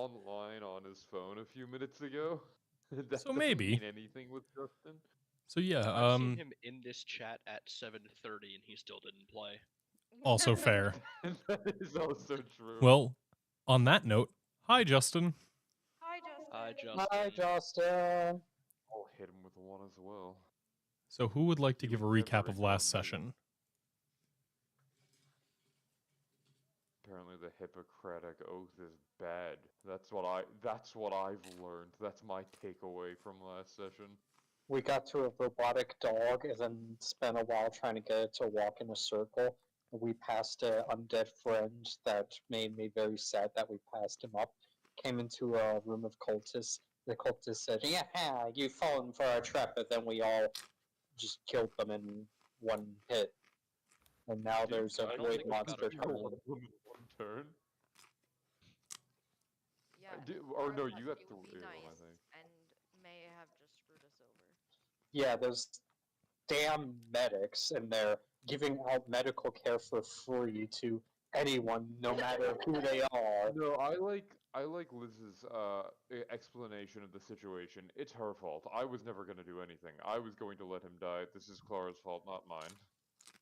online on his phone a few minutes ago. That So doesn't maybe. mean anything with Justin. So yeah, I've seen him in this chat at 7:30 and he still didn't play. also fair. That is also true. Well, on that note, hi Justin. Hi, Justin. Hi, Justin. Hi, Justin. I'll hit him with one as well. So who would like to He give a would recap never of last ignore me. session? Apparently the Hippocratic Oath is bad. That's what I've learned. That's my takeaway from last session. We got to a robotic dog and then spent a while trying to get it to walk in a circle. We passed an undead friend that made me very sad that we passed him up. Came into a room of cultists. The cultist said, "Yeah, you've fallen for our trap," but then we all just killed them in one hit. And now Dude, there's a I don't void think we got monster a coming One in. turn. Yeah, Or no, Laura you thought got she the would be one, I nice think. and may have just screwed us over. Yeah, there's damn medics in there giving out medical care for free to anyone, no matter who they are. No, I like Liz's explanation of the situation. It's her fault. I was never going to do anything. I was going to let him die. This is Clara's fault, not mine.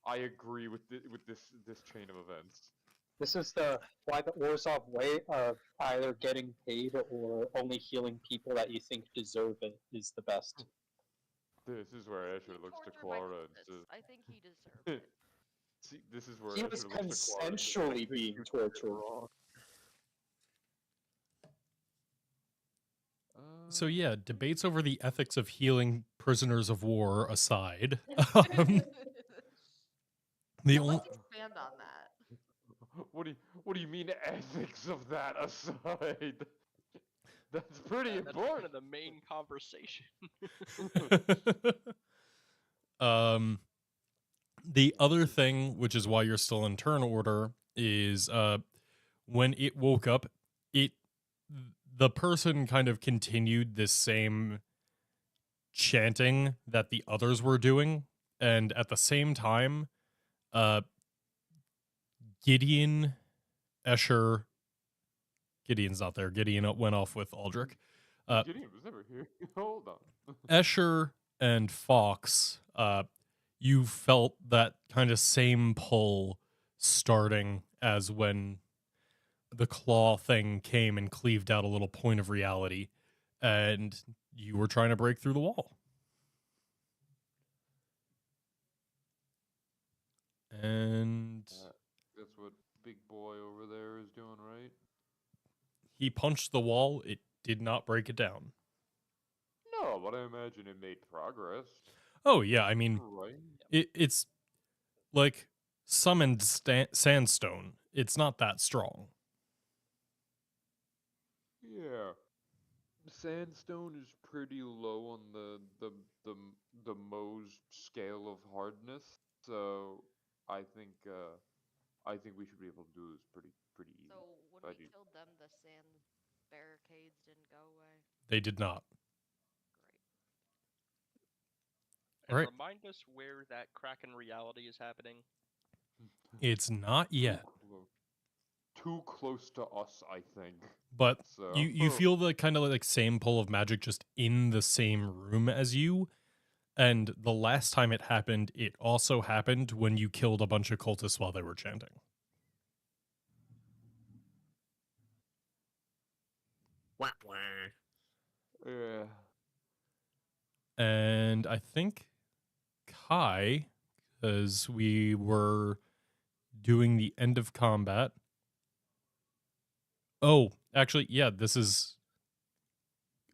I agree with this chain of events. This is why the Orzhov way of either getting paid or only healing people that you think deserve it is the best. This is where He Asher looks to tortured my Clara and cultists. says, I think he deserved it. "See, this is where He Asher was looks to Clara and says, I consensually think being you did it tortured. wrong." So yeah, debates over the ethics of healing prisoners of war aside, the only Let's expand on that. What do you mean ethics of that aside? That's pretty That's important. kind of the main conversation. the other thing, which is why you're still in turn order, is when it woke up, the person kind of continued this same chanting that the others were doing, and at the same time, Gideon's not there. Gideon went off with Aldrich. Gideon was never here. Hold on. Escher and Fox, you felt that kind of same pull starting as when the claw thing came and cleaved out a little point of reality, and you were trying to break through the wall. And That's what big boy over there is doing, right? he punched the wall. It did not break it down. No, but I imagine it made progress. Oh, yeah. I mean, Right? it's like summoned sandstone. It's not that strong. Yeah. Sandstone is pretty low on the Mohs scale of hardness, so I think we should be able to do this pretty easy. So when I we do. killed them, the sand barricades didn't go away. They did not. And Right. remind us where that Kraken reality is happening. It's not yet. Too close to us, I think. But So you feel the kind of like same pull of magic just in the same room as you. And the last time it happened, it also happened when you killed a bunch of cultists while they were chanting. yeah. And I think Kai, because we were doing the end of combat. Oh, actually, yeah, this is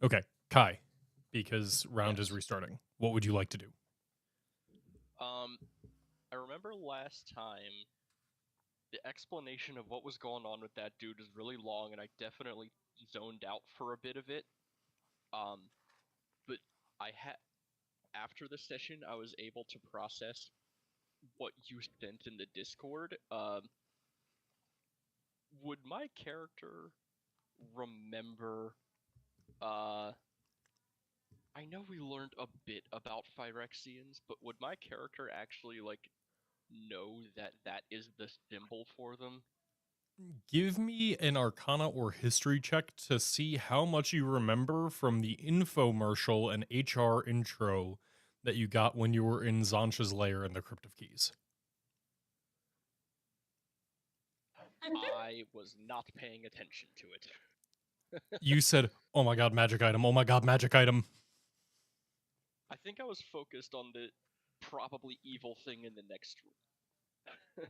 okay. Kai, because round is Yes. restarting. What would you like to do? I remember last time the explanation of what was going on with that dude was really long, and I definitely zoned out for a bit of it. But after the session, I was able to process what you sent in the Discord. Would my character remember? I know we learned a bit about Phyrexians, but would my character actually know that is the symbol for them? Give me an Arcana or History check to see how much you remember from the infomercial and HR intro that you got when you were in Zancha's lair in the Crypt of Keys. I was not paying attention to it. You said, "Oh my god, magic item! Oh my god, magic item!" I think I was focused on the probably evil thing in the next room.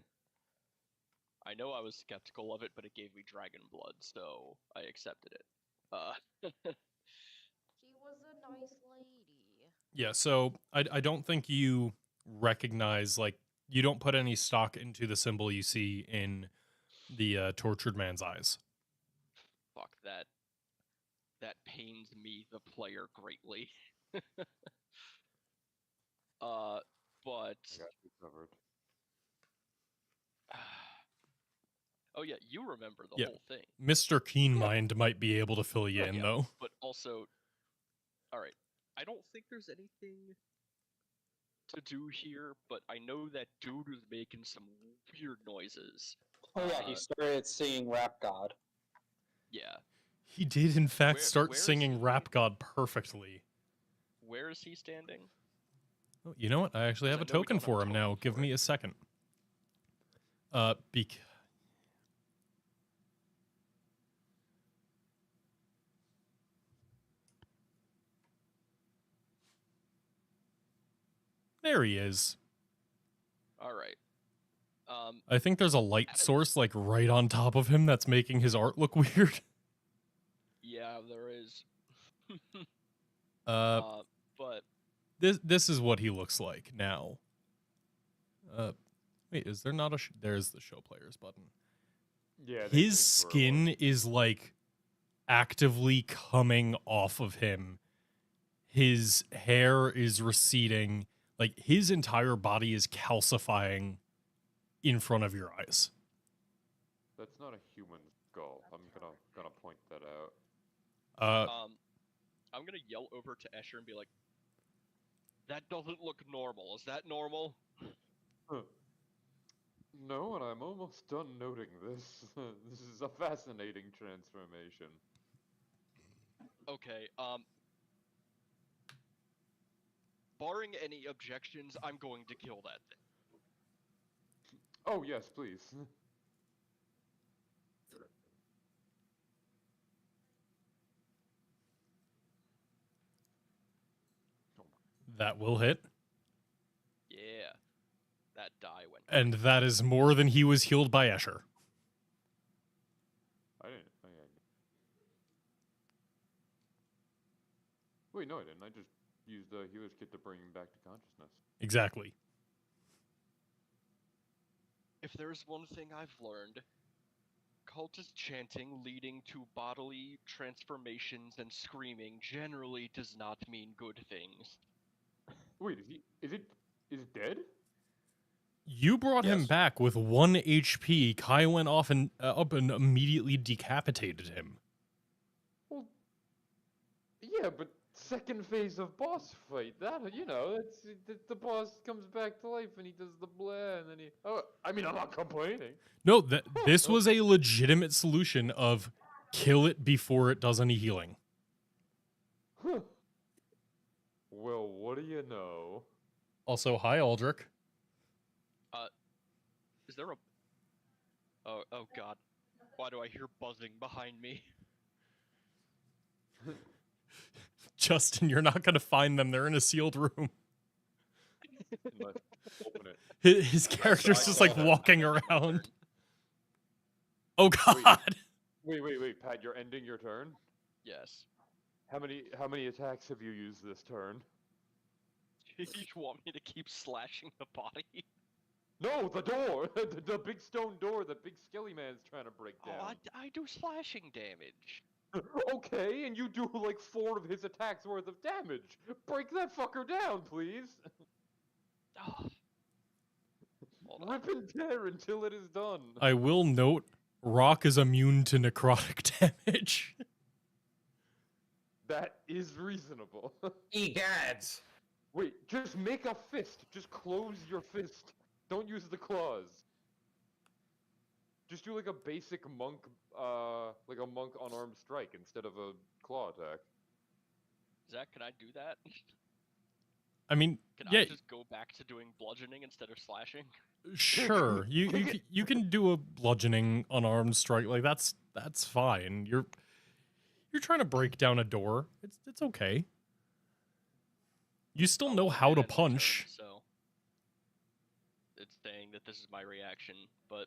I know I was skeptical of it, but it gave me dragon blood, so I accepted it. She was a nice lady. Yeah, so I don't think you recognize, like, you don't put any stock into the symbol you see in the tortured man's eyes. Fuck that. That pains me, the player, greatly. But I got you covered. oh yeah, you remember the Yeah. whole thing. Mr. Keenmind might be able to fill you in, Yeah. though. But also, all right, I don't think there's anything to do here, but I know that dude was making some weird noises. Oh yeah, he started seeing Rap God. Yeah. He did, in fact, start where is singing he? Rap God perfectly. Where is he standing? Oh, you know what? I actually have a Because I know we token don't have a for him now. token Give for me it. a second. There he is. All right. I think there's a light source, like, right on top of him that's making his art look weird. Yeah, there is. Uh, But this is what he looks like now. Wait, is there not a... There's the show players button. Yeah, His they changed where it was. skin is, like, actively coming off of him. His hair is receding. Like, his entire body is calcifying in front of your eyes. That's not a human skull. I'm gonna point that out. I'm gonna yell over to Escher and be like, "That doesn't look normal. Is that normal?" No, and I'm almost done noting this. This is a fascinating transformation. Okay. Barring any objections, I'm going to kill that thing. Oh, yes, please. That will hit. Yeah. That die went. And that is more than he was healed by Escher. I didn't. Wait, no, I didn't. I just used the healer's kit to bring him back to consciousness. Exactly. If there's one thing I've learned, cultist chanting leading to bodily transformations and screaming generally does not mean good things. Wait, is it dead? You brought him Yes. back with 1 HP. Kai went off and up and immediately decapitated him. Well, yeah, but second phase of boss fight. That, you know, the boss comes back to life and he does the blah and then he. Oh, I mean, I'm not complaining. No, this was a legitimate solution of kill it before it does any healing. Huh. Well, what do you know? Also, hi, Aldrich. Is there a... Oh god. Why do I hear buzzing behind me? Justin, you're not going to find them. They're in a sealed room. Let's open it. His character's just like walking around. Oh god. Wait, Pat, you're ending your turn? Yes. How many attacks have you used this turn? You want me to keep slashing the body? No, the door! the big stone door that big skelly man's trying to break down. Oh, I do slashing damage. Okay, and you do like 4 of his attacks worth of damage. Break that fucker down, please. Oh. Hold on. Rip and tear until it is done. I will note, Rock is immune to necrotic damage. That is reasonable. Egads! Wait, just make a fist. Just close your fist. Don't use the claws. Just do like a basic monk, like a monk unarmed strike instead of a claw attack. Zach, can I do that? I mean, Can yeah, I just go back to doing bludgeoning instead of slashing? sure. You can do a bludgeoning unarmed strike. Like that's fine. You're trying to break down a door. It's okay. You still I'll know do how it to end of turn, punch. so it's saying that this is my reaction, but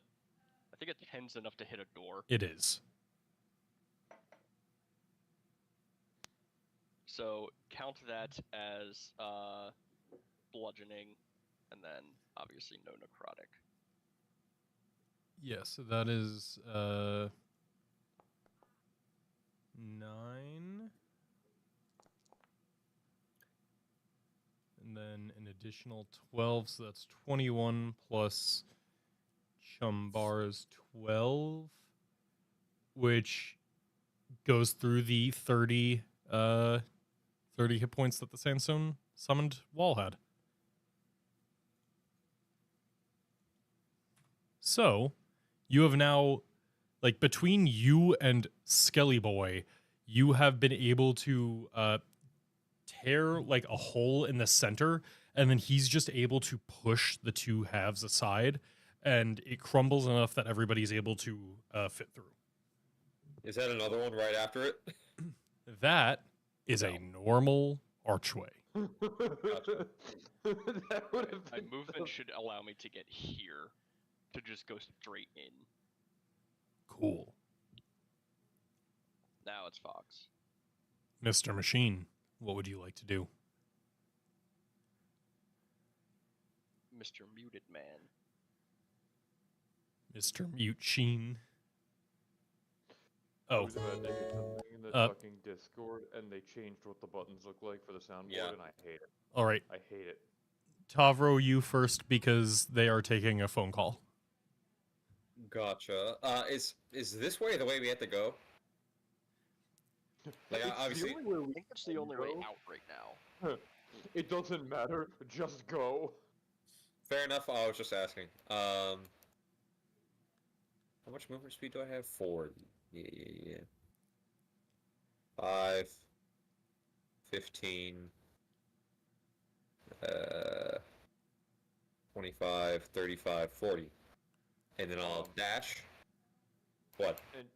I think a 10's enough to hit a door. It is. So count that as bludgeoning, and then obviously no necrotic. Yes, so that is 9. And then an additional 12, so that's 21 plus Chumbar's 12, which goes through the 30 hit points that the sandstone summoned wall had. So, you have now, like, between you and Skelly Boy, you have been able to tear, like, a hole in the center, and then he's just able to push the two halves aside, and it crumbles enough that everybody's able to fit through. Is that another one right after it? That is No. a normal archway. That would have My been movement should allow me to get here, to just go straight in. Cool. Now it's Fox. Mr. Machine, what would you like to do? Mr. Muted Man. Mr. Mute Sheen. I Oh, was imagining something in the Uh, fucking Discord, and they changed what the buttons look like for the soundboard, Yeah. and I hate it. all right. I hate it. Tavro, you first because they are taking a phone call. Gotcha. Is this way the way we have to go? Like, It's obviously, the only way I we think that's the only way go. out right now. It doesn't matter. Just go. fair enough. I was just asking. How much movement speed do I have? 4. Yeah. 5, 15, 25, 35, 40. And then I'll dash. What? And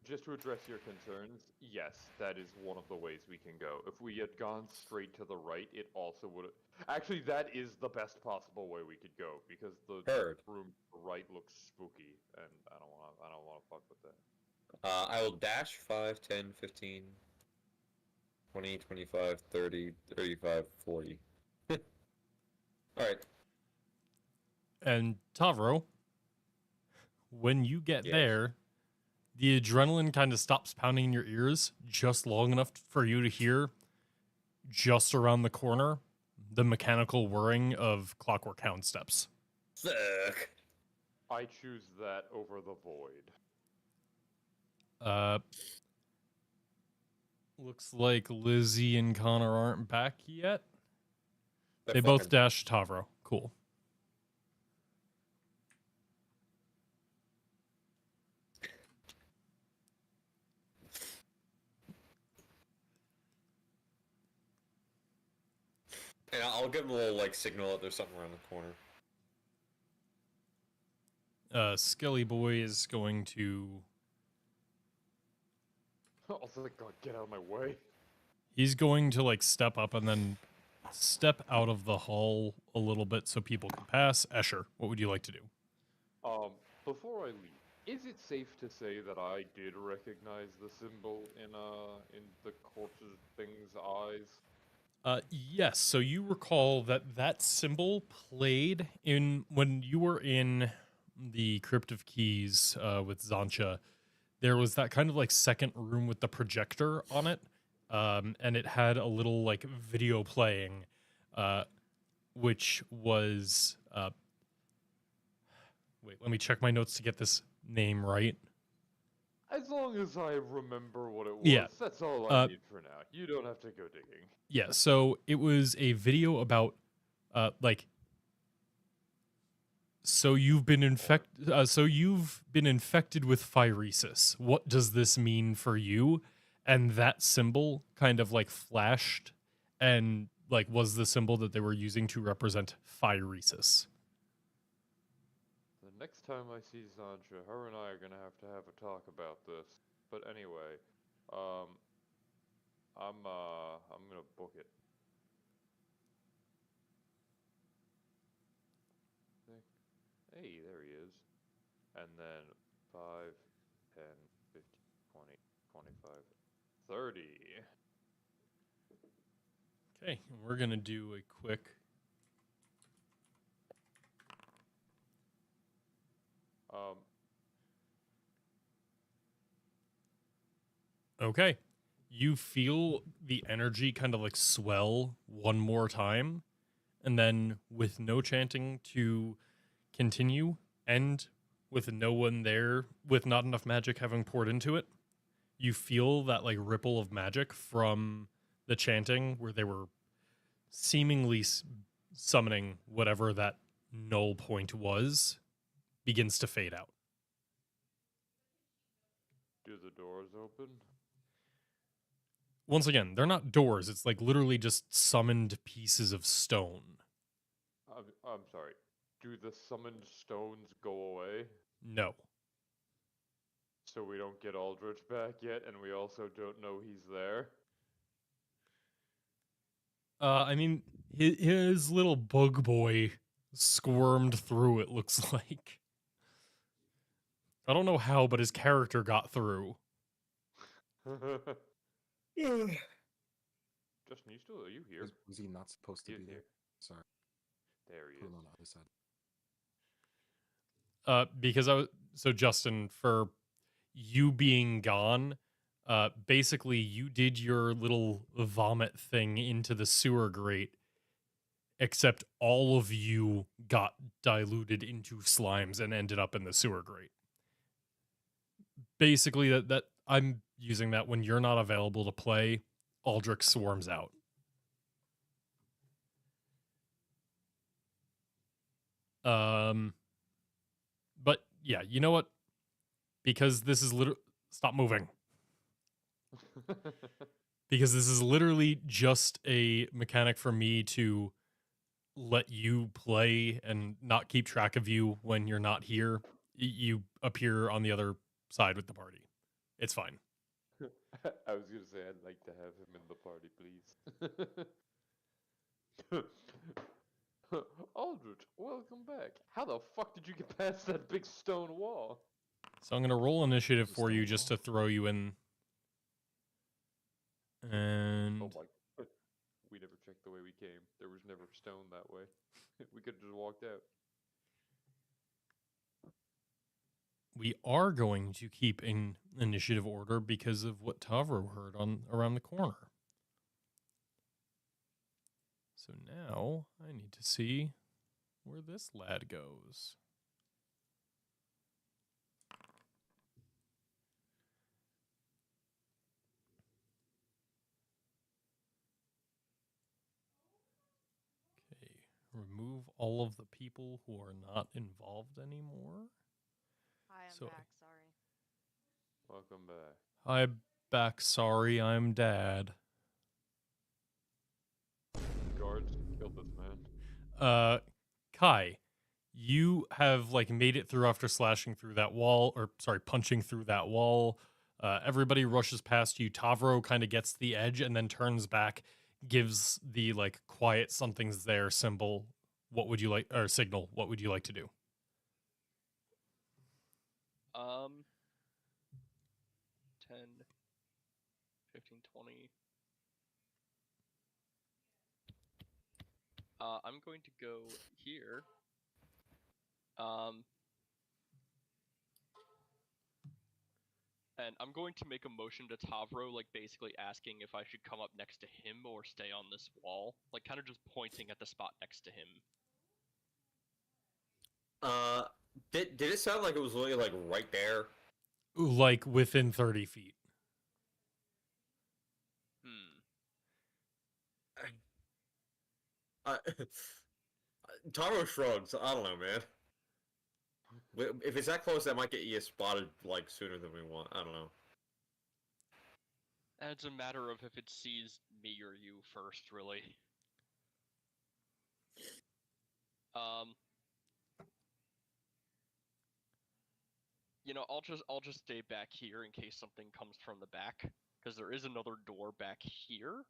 just to address your concerns, yes, that is one of the ways we can go. If we had gone straight to the right, it also would have... Actually, that is the best possible way we could go, because the Heard. room to the right looks spooky, and I don't want to fuck with that. I will dash 5, 10, 15, 20, 25, 30, 35, 40. Alright. And Tavro, when you get Yes. there, the adrenaline kind of stops pounding in your ears just long enough for you to hear, just around the corner, the mechanical whirring of Clockwork Hound steps. Fuck. I choose that over the void. Looks like Lizzie and Connor aren't back yet. They're They both fucking- dashed Tavro. Cool. And I'll give them a little, like, signal that there's something around the corner. Skelly Boy is going to... Also, like, God, get out of my way. He's going to, like, step up and then step out of the hall a little bit so people can pass. Escher, what would you like to do? Before I leave, is it safe to say that I did recognize the symbol in the corpse's thing's eyes? Yes, so you recall that symbol played in when you were in the Crypt of Keys with Zancha. There was that kind of like second room with the projector on it, and it had a little like video playing, which was wait, let me check my notes to get this name right. As long as I remember what it was, Yeah. that's all I need for now. You don't have to go digging. Yeah, so it was a video about like So you've been infected with phyresis. What does this mean for you? And that symbol kind of like flashed and like was the symbol that they were using to represent phyresis. The next time I see Sancha, her and I are gonna have a talk about this. But anyway, um, I'm gonna book it. Hey, there he is. And then 5, 10, 15, 20, 25, 30. Okay, we're gonna do a quick. Um, Okay, you feel the energy kind of like swell one more time, and then with no chanting to continue, and with no one there, with not enough magic having poured into it, you feel that like ripple of magic from the chanting where they were seemingly summoning whatever that null point was begins to fade out. do the doors open? Once again, they're not doors, it's like literally just summoned pieces of stone. I'm sorry. Do the summoned stones go away? No. So we don't get Aldrich back yet, and we also don't know he's there? I mean, his little bug boy squirmed through, it looks like. I don't know how, but his character got through. Justin, are you here? Was he not supposed to He be is there? here. Sorry, There he put is. him on the other side. Because so Justin, for you being gone, basically you did your little vomit thing into the sewer grate, except all of you got diluted into slimes and ended up in the sewer grate. Basically, that I'm using that when you're not available to play, Aldrich swarms out. But yeah, you know what? Because this is literally stop moving. Because this is literally just a mechanic for me to let you play and not keep track of you when you're not here. You appear on the other side with the party. It's fine. I was gonna say I'd like to have him in the party, please. Aldrich, welcome back. How the fuck did you get past that big stone wall? So I'm going to roll initiative Just for you don't just roll. to throw you in. And Oh my. We never checked the way we came. There was never stone that way. We could have just walked out. we are going to keep in initiative order because of what Tavro heard on around the corner. So now I need to see where this lad goes. Okay, remove all of the people who are not involved anymore. Hi, I'm So- back. Sorry. Welcome back. Hi, back. Sorry, I'm dad. Guards, killed this man. Kai, you have like made it through after slashing through that wall, or sorry, punching through that wall. Everybody rushes past you. Tavro kind of gets the edge and then turns back, gives the like quiet something's there symbol. What would you like, or signal? What would you like to do? 10, 15, 20. I'm going to go here. And I'm going to make a motion to Tavro, like basically asking if I should come up next to him or stay on this wall. Like kind of just pointing at the spot next to him. Did it sound like it was literally like right there? Like within 30 feet. Taro shrugs. I don't know, man. If it's that close, that might get you spotted like sooner than we want. I don't know. And it's a matter of if it sees me or you first, really. You know, I'll just stay back here in case something comes from the back, because there is another door back here.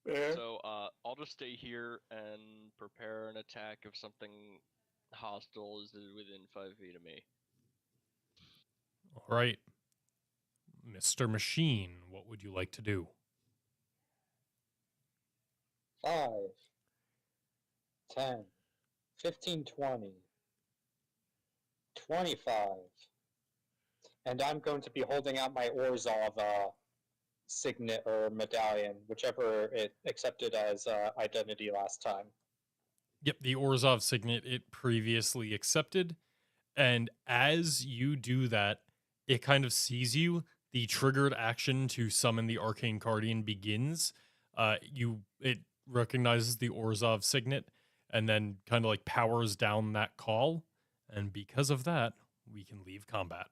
Yeah. So I'll just stay here and prepare an attack if something hostile is within 5 feet of me. All right. Mr. Machine, what would you like to do? 5, 10, 15, 20, 25. And I'm going to be holding out my Orzhov signet or medallion, whichever it accepted as identity last time. Yep, the Orzhov signet it previously accepted. And as you do that, it kind of sees you. The triggered action to summon the Arcane Guardian begins. It recognizes the Orzhov signet and then kind of like powers down that call. And because of that, we can leave combat.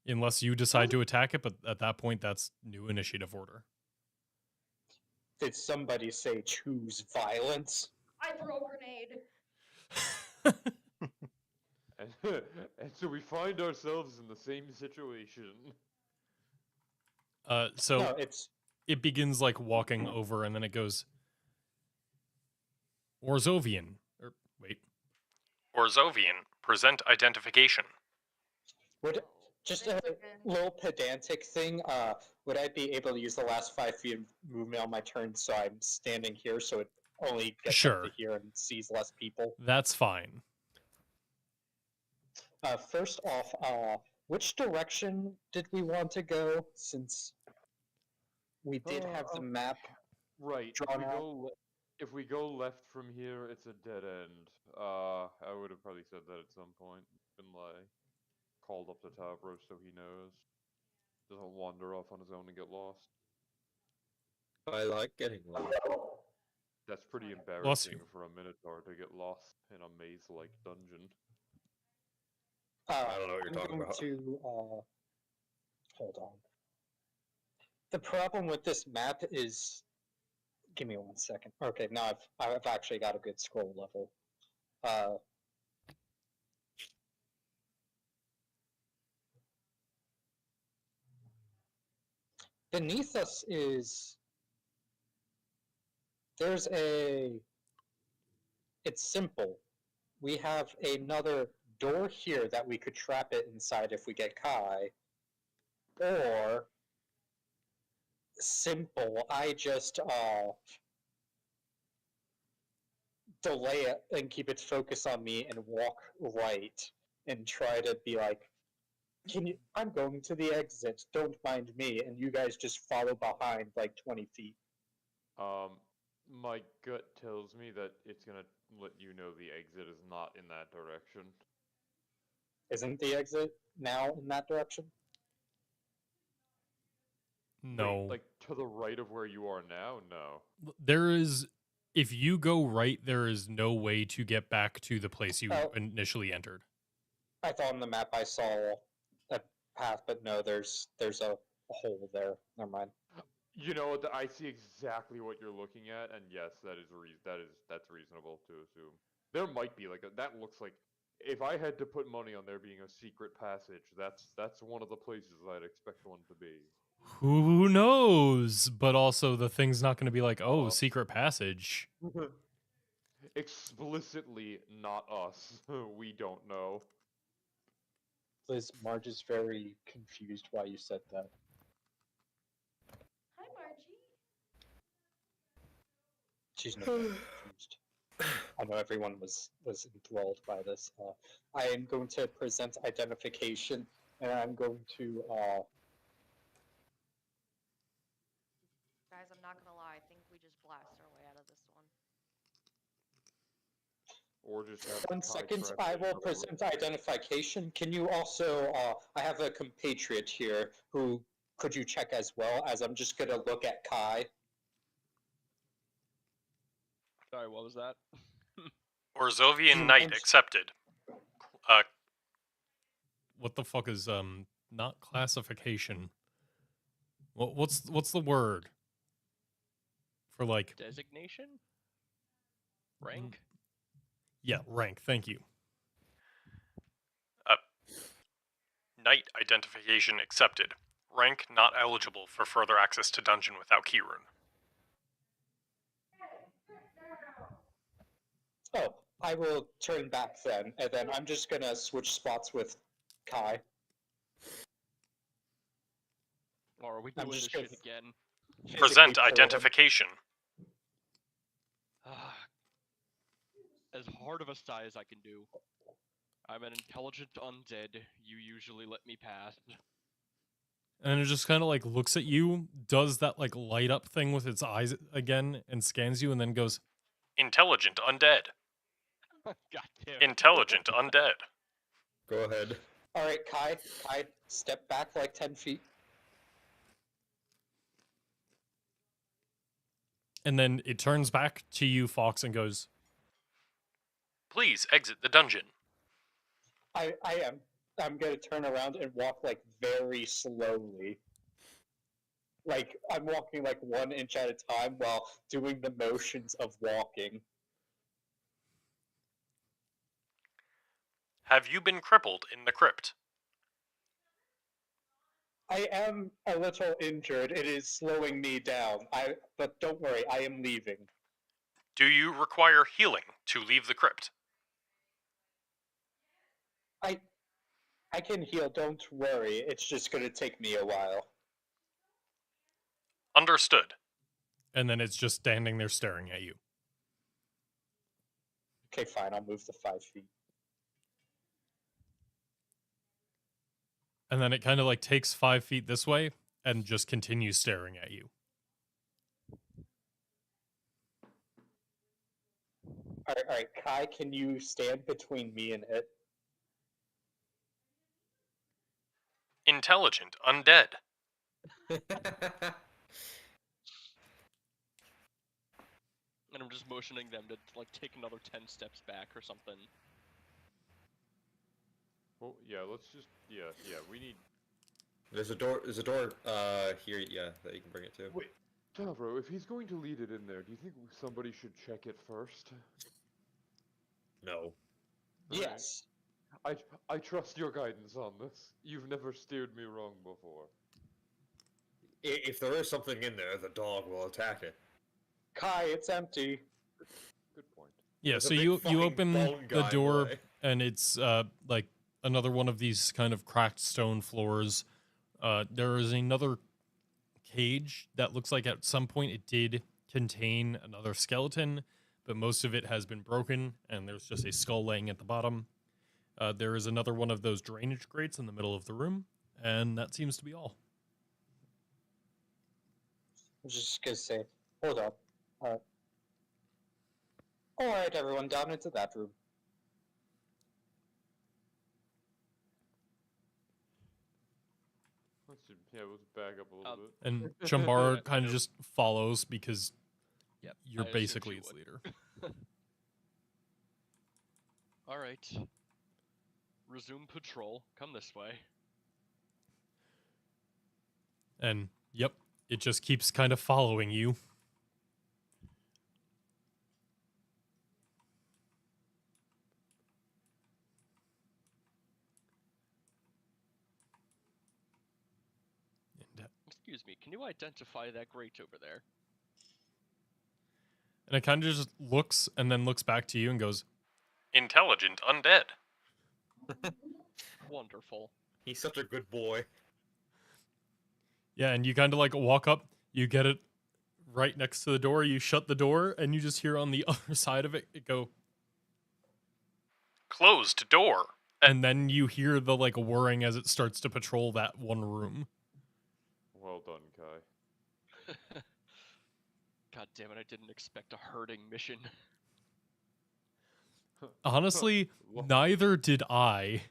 Unless you decide to attack it, but at that point, that's new initiative order. Did somebody say choose violence? I throw a grenade. And so we find ourselves in the same situation. So No, it's it begins like walking over, and then it goes Orzovian. Orzovian, present identification. would just a little pedantic thing. Would I be able to use the last 5 feet of movement on my turn so I'm standing here so it only gets up Sure. to here and sees less people? That's fine. First off, which direction did we want to go? Since we did have the map Right. drawn out. If we go left from here, it's a dead end. I would have probably said that at some point. Been like called up to Tavros so he knows. Doesn't wander off on his own and get lost. I like getting lost. That's pretty Lost embarrassing you. for a Minotaur to get lost in a maze-like dungeon. I don't know what you're I'm talking going about. to hold on. The problem with this map is, give me 1 second. Okay, now I've actually got a good scroll level. Beneath us is it's simple. We have another door here that we could trap it inside if we get Kai. Or simple, I just delay it and keep its focus on me and walk right and try to be like, I'm going to the exit, don't mind me, and you guys just follow behind like 20 feet. My gut tells me that it's gonna let you know the exit is not in that direction. Isn't the exit now in that direction? No. Wait, like to the right of where you are now? No. There is, if you go right, there is no way to get back to the place you Oh. initially entered. I thought on the map I saw a path, but no, there's a hole there. Never mind. You know what? I see exactly what you're looking at, and yes, that's reasonable to assume. There might be that looks like if I had to put money on there being a secret passage, that's one of the places I'd expect one to be. Who knows? But also, the thing's not going to be like, oh, secret passage. Explicitly not us. We don't know. Liz, Marge is very confused why you said that. Hi, Margie. She's not confused. I know everyone was enthralled by this. I am going to present identification, and I'm going to Guys, I'm not gonna lie. I think we just blast our way out of this one. Or just have 1 Kai second. trap I it will in present identification. Can you also? I have a compatriot here who could you check as well? As I'm just gonna look at Kai. Sorry, what was that? Orzovian Knight accepted. What the fuck is not classification? What's the word for like Designation? Rank? Yeah, rank. Thank you. Knight identification accepted. Rank not eligible for further access to dungeon without keyrune. Oh, I will turn back then, and then I'm just gonna switch spots with Kai. Or are we I'm doing this just shit gonna- again? Present Physically pull him. identification. As hard of a sigh as I can do. I'm an intelligent undead. You usually let me pass. And it just kind of like looks at you, does that like light up thing with its eyes again, and scans you, and then goes, "Intelligent undead. God damn it. Intelligent undead." Go ahead. All right, Kai, step back like 10 feet. And then it turns back to you, Fox, and goes, "Please exit the dungeon." I am. I'm gonna turn around and walk like very slowly. Like I'm walking like 1 inch at a time while doing the motions of walking. Have you been crippled in the crypt? I am a little injured. It is slowing me down. But don't worry, I am leaving. Do you require healing to leave the crypt? I can heal, don't worry. It's just gonna take me a while. Understood. And then it's just standing there staring at you. Okay, fine, I'll move the 5 feet. And then it kind of like takes 5 feet this way and just continues staring at you. Alright, Kai, can you stand between me and it? Intelligent undead. And I'm just motioning them to like take another 10 steps back or something. Well, yeah, let's just we need. There's a door here, yeah, that you can bring it to. Wait, Tavro, if he's going to lead it in there, do you think somebody should check it first? No. Yes. I trust your guidance on this. You've never steered me wrong before. If there is something in there, the dog will attack it. Kai, it's empty. Good point. Yeah, There's a so big you fucking open bone the guy door boy. and it's like another one of these kind of cracked stone floors. There is another cage that looks like at some point it did contain another skeleton, but most of it has been broken and there's just a skull laying at the bottom. There is another one of those drainage grates in the middle of the room, and that seems to be all. I was just gonna say, hold up. Alright, everyone, down into that room. Let's back up a little bit. And Chumbar kind of just follows because Yep. you're I assumed basically you its would. leader. Alright. Resume patrol. Come this way. And yep, it just keeps kind of following you. Excuse me, can you identify that grate over there? And it kind of just looks and then looks back to you and goes, "Intelligent undead." Wonderful. He's such a good boy. Yeah, and you kind of like walk up, you get it right next to the door, you shut the door, and you just hear on the other side of it, it go, "Closed door." And then you hear the like whirring as it starts to patrol that one room. Well done, Kai. God damn it, I didn't expect a herding mission. Honestly, Lo- neither did I.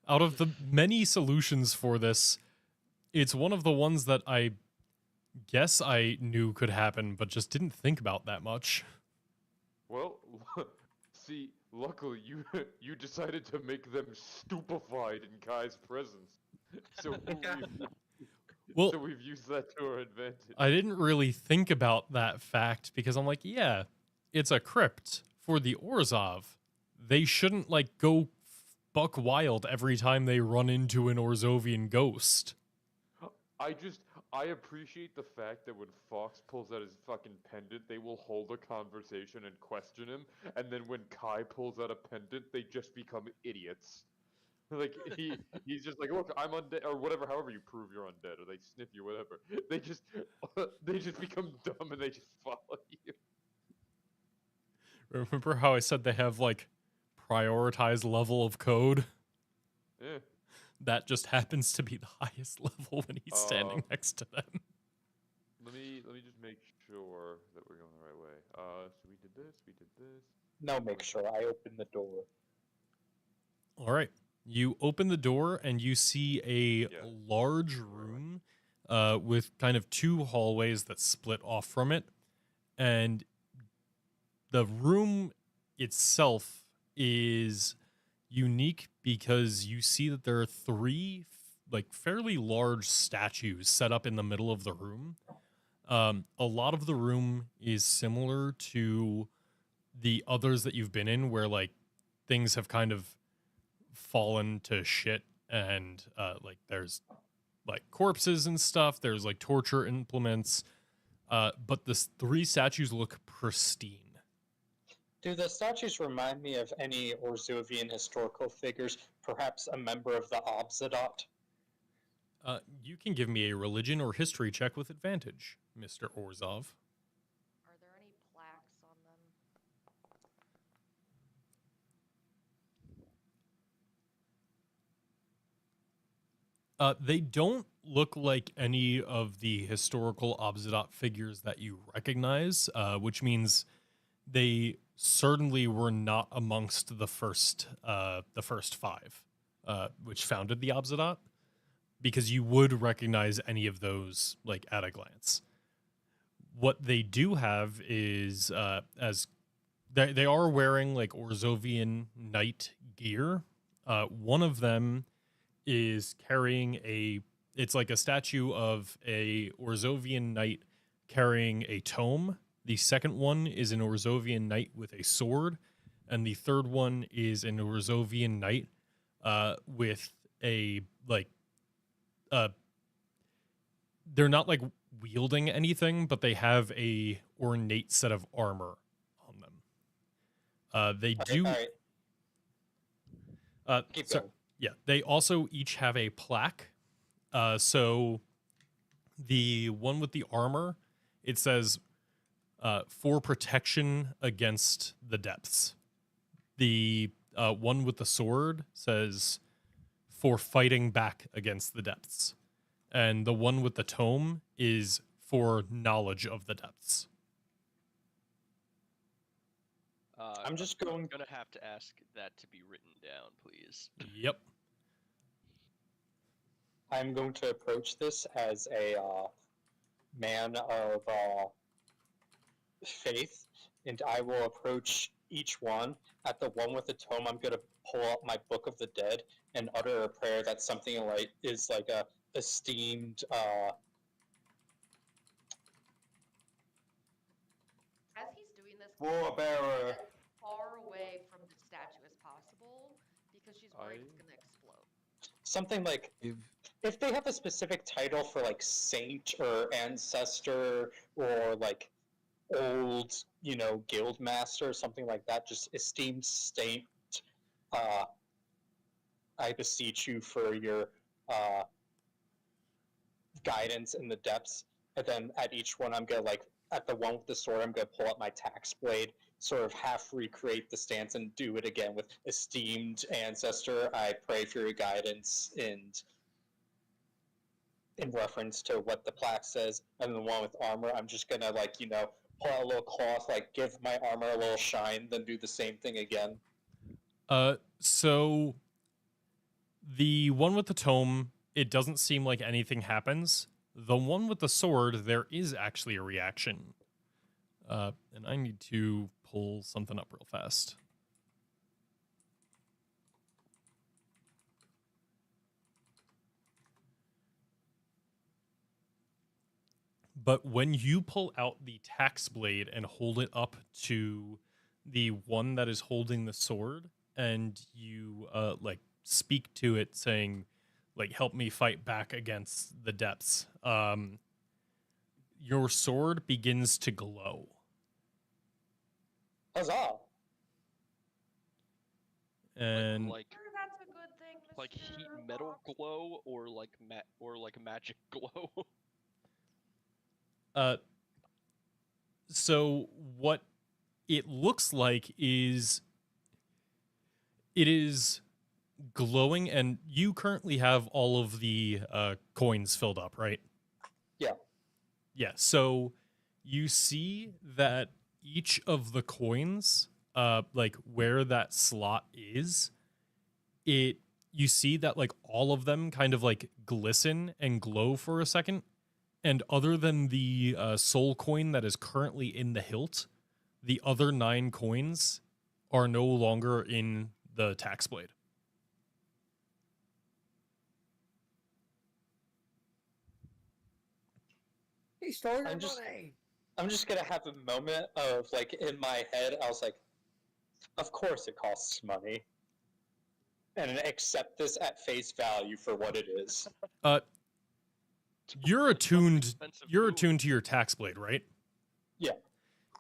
Out of the many solutions for this, it's one of the ones that I guess I knew could happen, but just didn't think about that much. Well, See, luckily you decided to make them stupefied in Kai's presence. So Well, so we've used that to our advantage. I didn't really think about that fact because I'm like, yeah, it's a crypt for the Orzhov. They shouldn't like go buck wild every time they run into an Orzovian ghost. I appreciate the fact that when Fox pulls out his fucking pendant, they will hold a conversation and question him, and then when Kai pulls out a pendant, they just become idiots. Like he's just like, look, I'm undead or whatever. However you prove you're undead, or they sniff you, whatever. They just they just become dumb and they just follow you. Remember how I said they have like prioritized level of code? Yeah. That just happens to be the highest level when he's standing next to them. Let me just make sure that we're going the right way. So we did this, we did this. No, make sure I open the door. All right. You open the door and you see a Yeah. large room with kind of two hallways that split off from it. And the room itself is unique because you see that there are three like fairly large statues set up in the middle of the room. A lot of the room is similar to the others that you've been in where like things have kind of fallen to shit and like there's like corpses and stuff, there's like torture implements, but the three statues look pristine. Do the statues remind me of any Orzovian historical figures, perhaps a member of the Obzadot? You can give me a religion or history check with advantage, Mr. Orzhov. Are there any plaques on them? They don't look like any of the historical Obzadot figures that you recognize, which means they certainly were not amongst the first five, which founded the Obzadot, because you would recognize any of those like at a glance. What they do have is as they are wearing like Orzovian knight gear. One of them is carrying it's like a statue of a Orzovian knight carrying a tome. The second one is an Orzovian knight with a sword, and the third one is an Orzovian knight with a like they're not like wielding anything, but they have a ornate set of armor on them. They do. Keep so, going. yeah, they also each have a plaque. So the one with the armor, it says for protection against the depths. The one with the sword says for fighting back against the depths. And the one with the tome is for knowledge of the depths. I'm just going. Gonna have to ask that to be written down, please. Yep. I'm going to approach this as a man of faith, and I will approach each one. At the one with the tome, I'm going to pull out my Book of the Dead and utter a prayer that something like is like a esteemed. As he's doing this, War bearer. get as far away from the statue as possible because she's worried it's gonna explode. Something like if they have a specific title for like saint or ancestor or like old, guild master, something like that, just esteemed saint, I beseech you for your guidance in the depths. And then at each one, I'm gonna at the one with the sword, I'm gonna pull up my tax blade, sort of half recreate the stance and do it again with esteemed ancestor. I pray for your guidance and in reference to what the plaque says. And the one with armor, I'm just gonna pull out a little cloth, give my armor a little shine, then do the same thing again. So the one with the tome, it doesn't seem like anything happens. The one with the sword, there is actually a reaction. And I need to pull something up real fast. But when you pull out the tax blade and hold it up to the one that is holding the sword, and you like speak to it, saying, like, "Help me fight back against the depths," your sword begins to glow. Huzzah! And like Sure, that's a good thing, Mr. like heat metal Fox. glow or like magic glow. so what it looks like is it is glowing, and you currently have all of the coins filled up, right? Yeah. Yeah. So you see that each of the coins, like where that slot is, you see that like all of them kind of like glisten and glow for a second. And other than the soul coin that is currently in the hilt, the other 9 coins are no longer in the tax blade. He stole your I'm just- money. I'm just gonna have a moment of, like, in my head, I was like, of course it costs money. And accept this at face value for what it is. You're attuned. Expensive You're food. attuned to your tax blade, right? Yeah.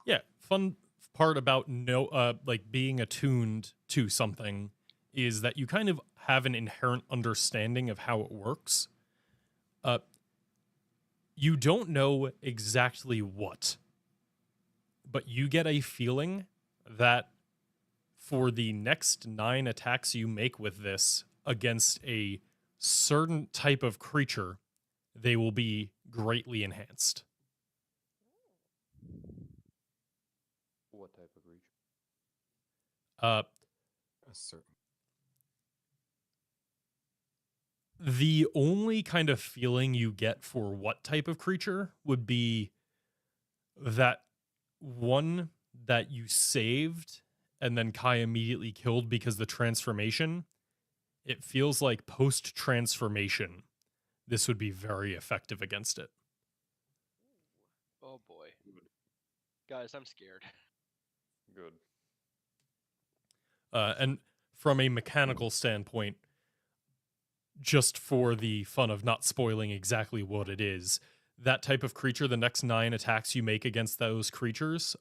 Yeah. Fun part about like being attuned to something is that you kind of have an inherent understanding of how it works. You don't know exactly what, but you get a feeling that for the next 9 attacks you make with this against a certain type of creature, they will be greatly enhanced. What type of creature? A certain. The only kind of feeling you get for what type of creature would be that one that you saved and then Kai immediately killed because the transformation. It feels like post-transformation, this would be very effective against it. Oh boy. Guys, I'm scared. Good. And from a mechanical standpoint, just for the fun of not spoiling exactly what it is, that type of creature, the next 9 attacks you make against those creatures,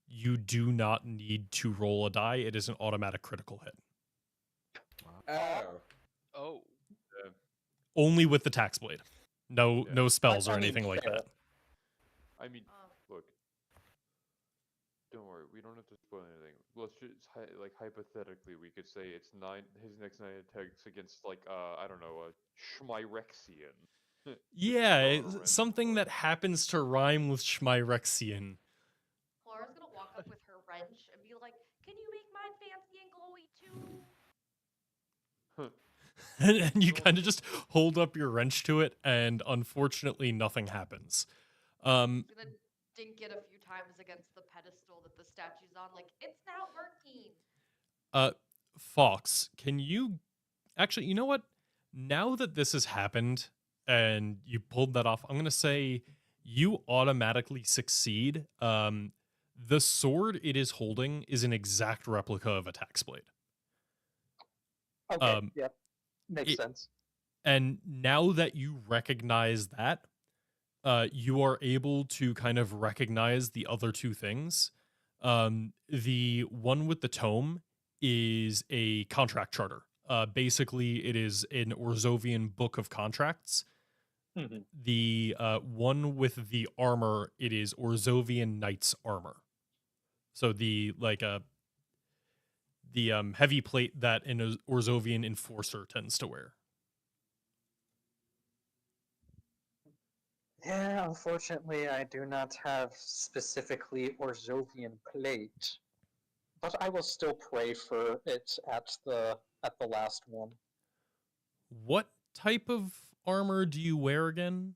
you do not need to roll a die. It is an automatic critical hit. Oh. Oh. Only with the tax blade. No, Yeah. no spells or I mean, anything like fair. that. I mean, Oh. look. Don't worry, we don't have to spoil anything. Let's just like hypothetically, we could say it's 9. His next 9 attacks against like I don't know, a Schmyrexian. Yeah, Throw out a it's random something one. that happens to rhyme with Schmyrexian. Clara's gonna walk up with her wrench and be like, "Can you make mine fancy and glowy too?" And you kind of just hold up your wrench to it, and unfortunately, nothing happens. She's gonna dink it a few times against the pedestal that the statue's on, like, it's not working. Fox, can you actually? You know what? Now that this has happened and you pulled that off, I'm gonna say you automatically succeed. The sword it is holding is an exact replica of a tax blade. Okay, yep. Makes sense. And now that you recognize that, you are able to kind of recognize the other 2 things. The one with the tome is a contract charter. Basically, it is an Orzovian book of contracts. Mhm. The one with the armor, it is Orzovian knight's armor. So the heavy plate that an Orzovian enforcer tends to wear. Yeah, unfortunately, I do not have specifically Orzovian plate, but I will still pray for it at the last one. What type of armor do you wear again?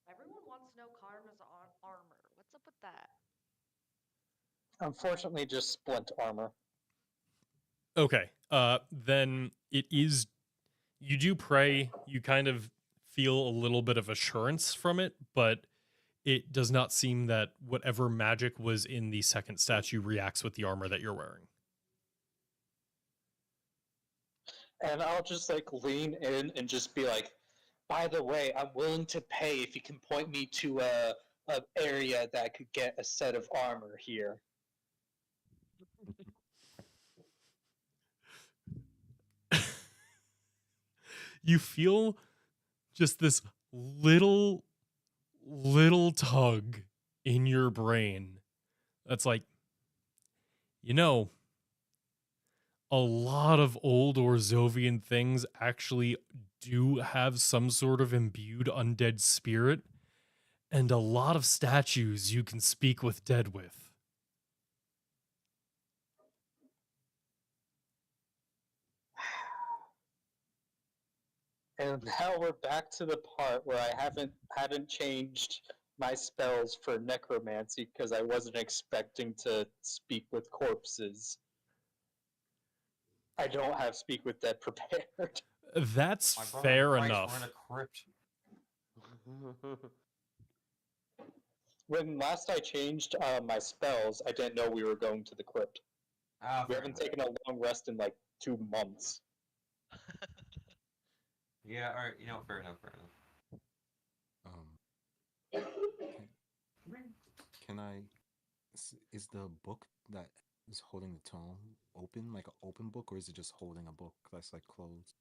Everyone wants to know Karma's armor. What's up with that? Unfortunately, just splint armor. Okay. Then it is. You do pray. You kind of feel a little bit of assurance from it, but it does not seem that whatever magic was in the second statue reacts with the armor that you're wearing. And I'll just like lean in and just be like, by the way, I'm willing to pay if you can point me to a area that could get a set of armor here. You feel just this little tug in your brain that's like, you know, a lot of old Orzovian things actually do have some sort of imbued undead spirit, and a lot of statues you can speak with dead with. And now we're back to the part where I hadn't changed my spells for necromancy because I wasn't expecting to speak with corpses. I don't have speak with dead prepared. That's My brother fair Christ, enough. We're in a crypt. When last I changed my spells, I didn't know we were going to the crypt. Ah, We fair haven't enough. taken a long rest in like 2 months. Yeah, alright, you know, fair enough, fair enough. Can I? Is the book that is holding the tome open, like an open book, or is it just holding a book that's like closed?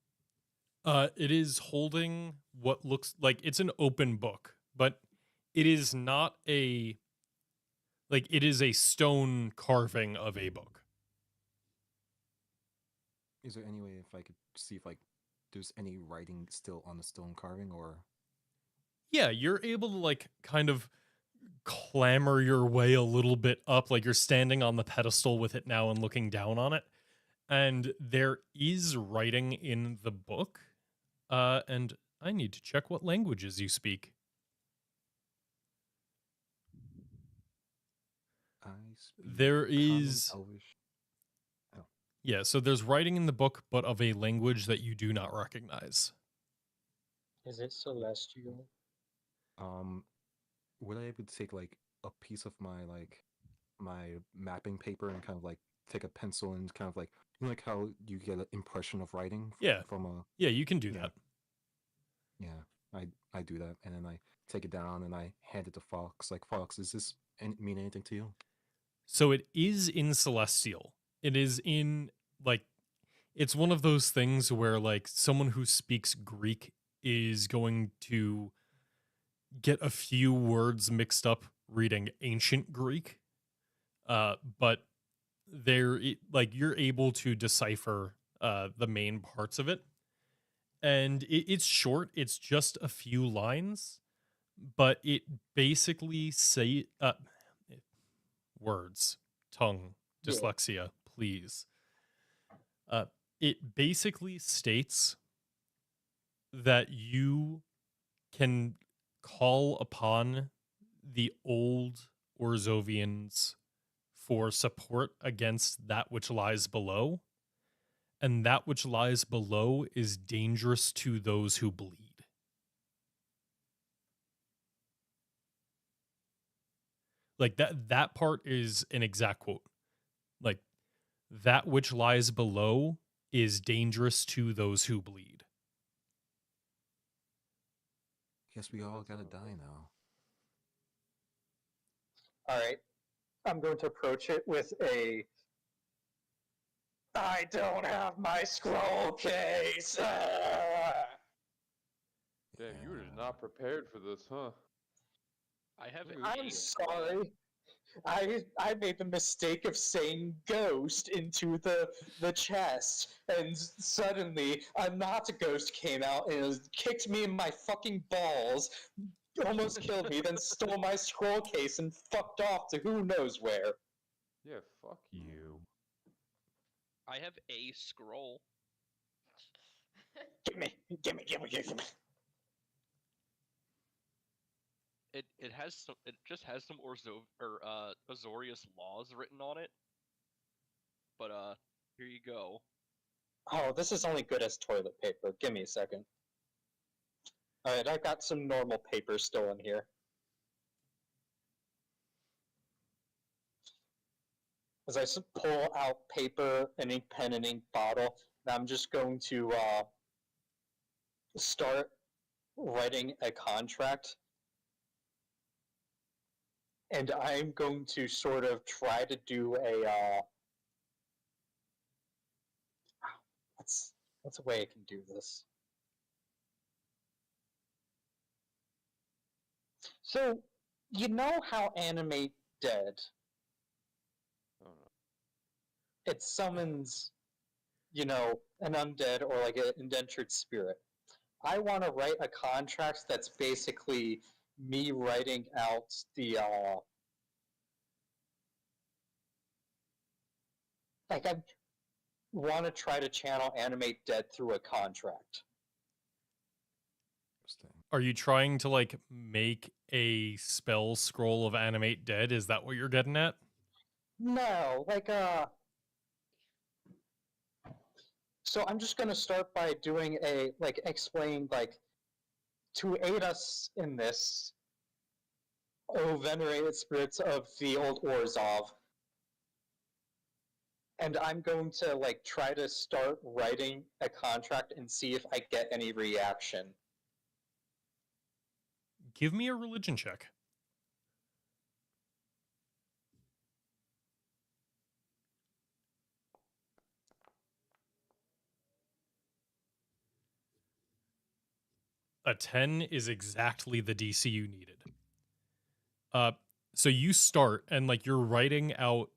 It is holding what looks like it's an open book, but it is not a like it is a stone carving of a book. Is there any way if I could see if like there's any writing still on the stone carving, or Yeah, you're able to like kind of clamber your way a little bit up, like you're standing on the pedestal with it now and looking down on it. And there is writing in the book. And I need to check what languages you speak. I speak There Common, is Elvish? Yeah, so there's writing in the book, but of a language that you do not recognize. Is it celestial? Would I able to take like a piece of my my mapping paper and kind of like take a pencil and kind of like, you know, like how you get an impression of writing Yeah. from a Yeah, you can do Yeah. that. yeah, I do that, and then I take it down and I hand it to Fox. Like, Fox, does this mean anything to you? So it is in Celestial. It is in like it's one of those things where like someone who speaks Greek is going to get a few words mixed up reading ancient Greek. But like you're able to decipher the main parts of it. And it's short, it's just a few lines, but it basically words, tongue, Yeah. dyslexia, please. It basically states that you can call upon the old Orzovians for support against that which lies below, and that which lies below is dangerous to those who bleed. Like that part is an exact quote. Like, that which lies below is dangerous to those who bleed. Guess we all gotta die now. Alright. I'm going to approach it with a I don't have my scroll case. Damn, you were just not prepared for this, huh? I have Look a at I'm this. sorry. I made the mistake of saying ghost into the chest, and suddenly a not a ghost came out and kicked me in my fucking balls, almost killed me, then stole my scroll case and fucked off to who knows where. Yeah, fuck you. I have a scroll. Give me. It has some. It just has some Azorius laws written on it. But here you go. Oh, this is only good as toilet paper. Give me a second. Alright, I got some normal paper still in here. As I pull out paper, an ink pen, and ink bottle, I'm just going to start writing a contract. And I'm going to sort of try to do a what's a way I can do this? So, you know how Animate Dead, I don't know. it summons, an undead or like an indentured spirit. I want to write a contract that's basically me writing out the like I want to try to channel Animate Dead through a contract. Interesting. Are you trying to like make a spell scroll of animate dead? Is that what you're getting at? No, so I'm just gonna start by doing explain to aid us in this, O venerated spirits of the old Orzhov. And I'm going to try to start writing a contract and see if I get any reaction. Give me a religion check. A 10 is exactly the DC you needed. So you start and like you're writing out,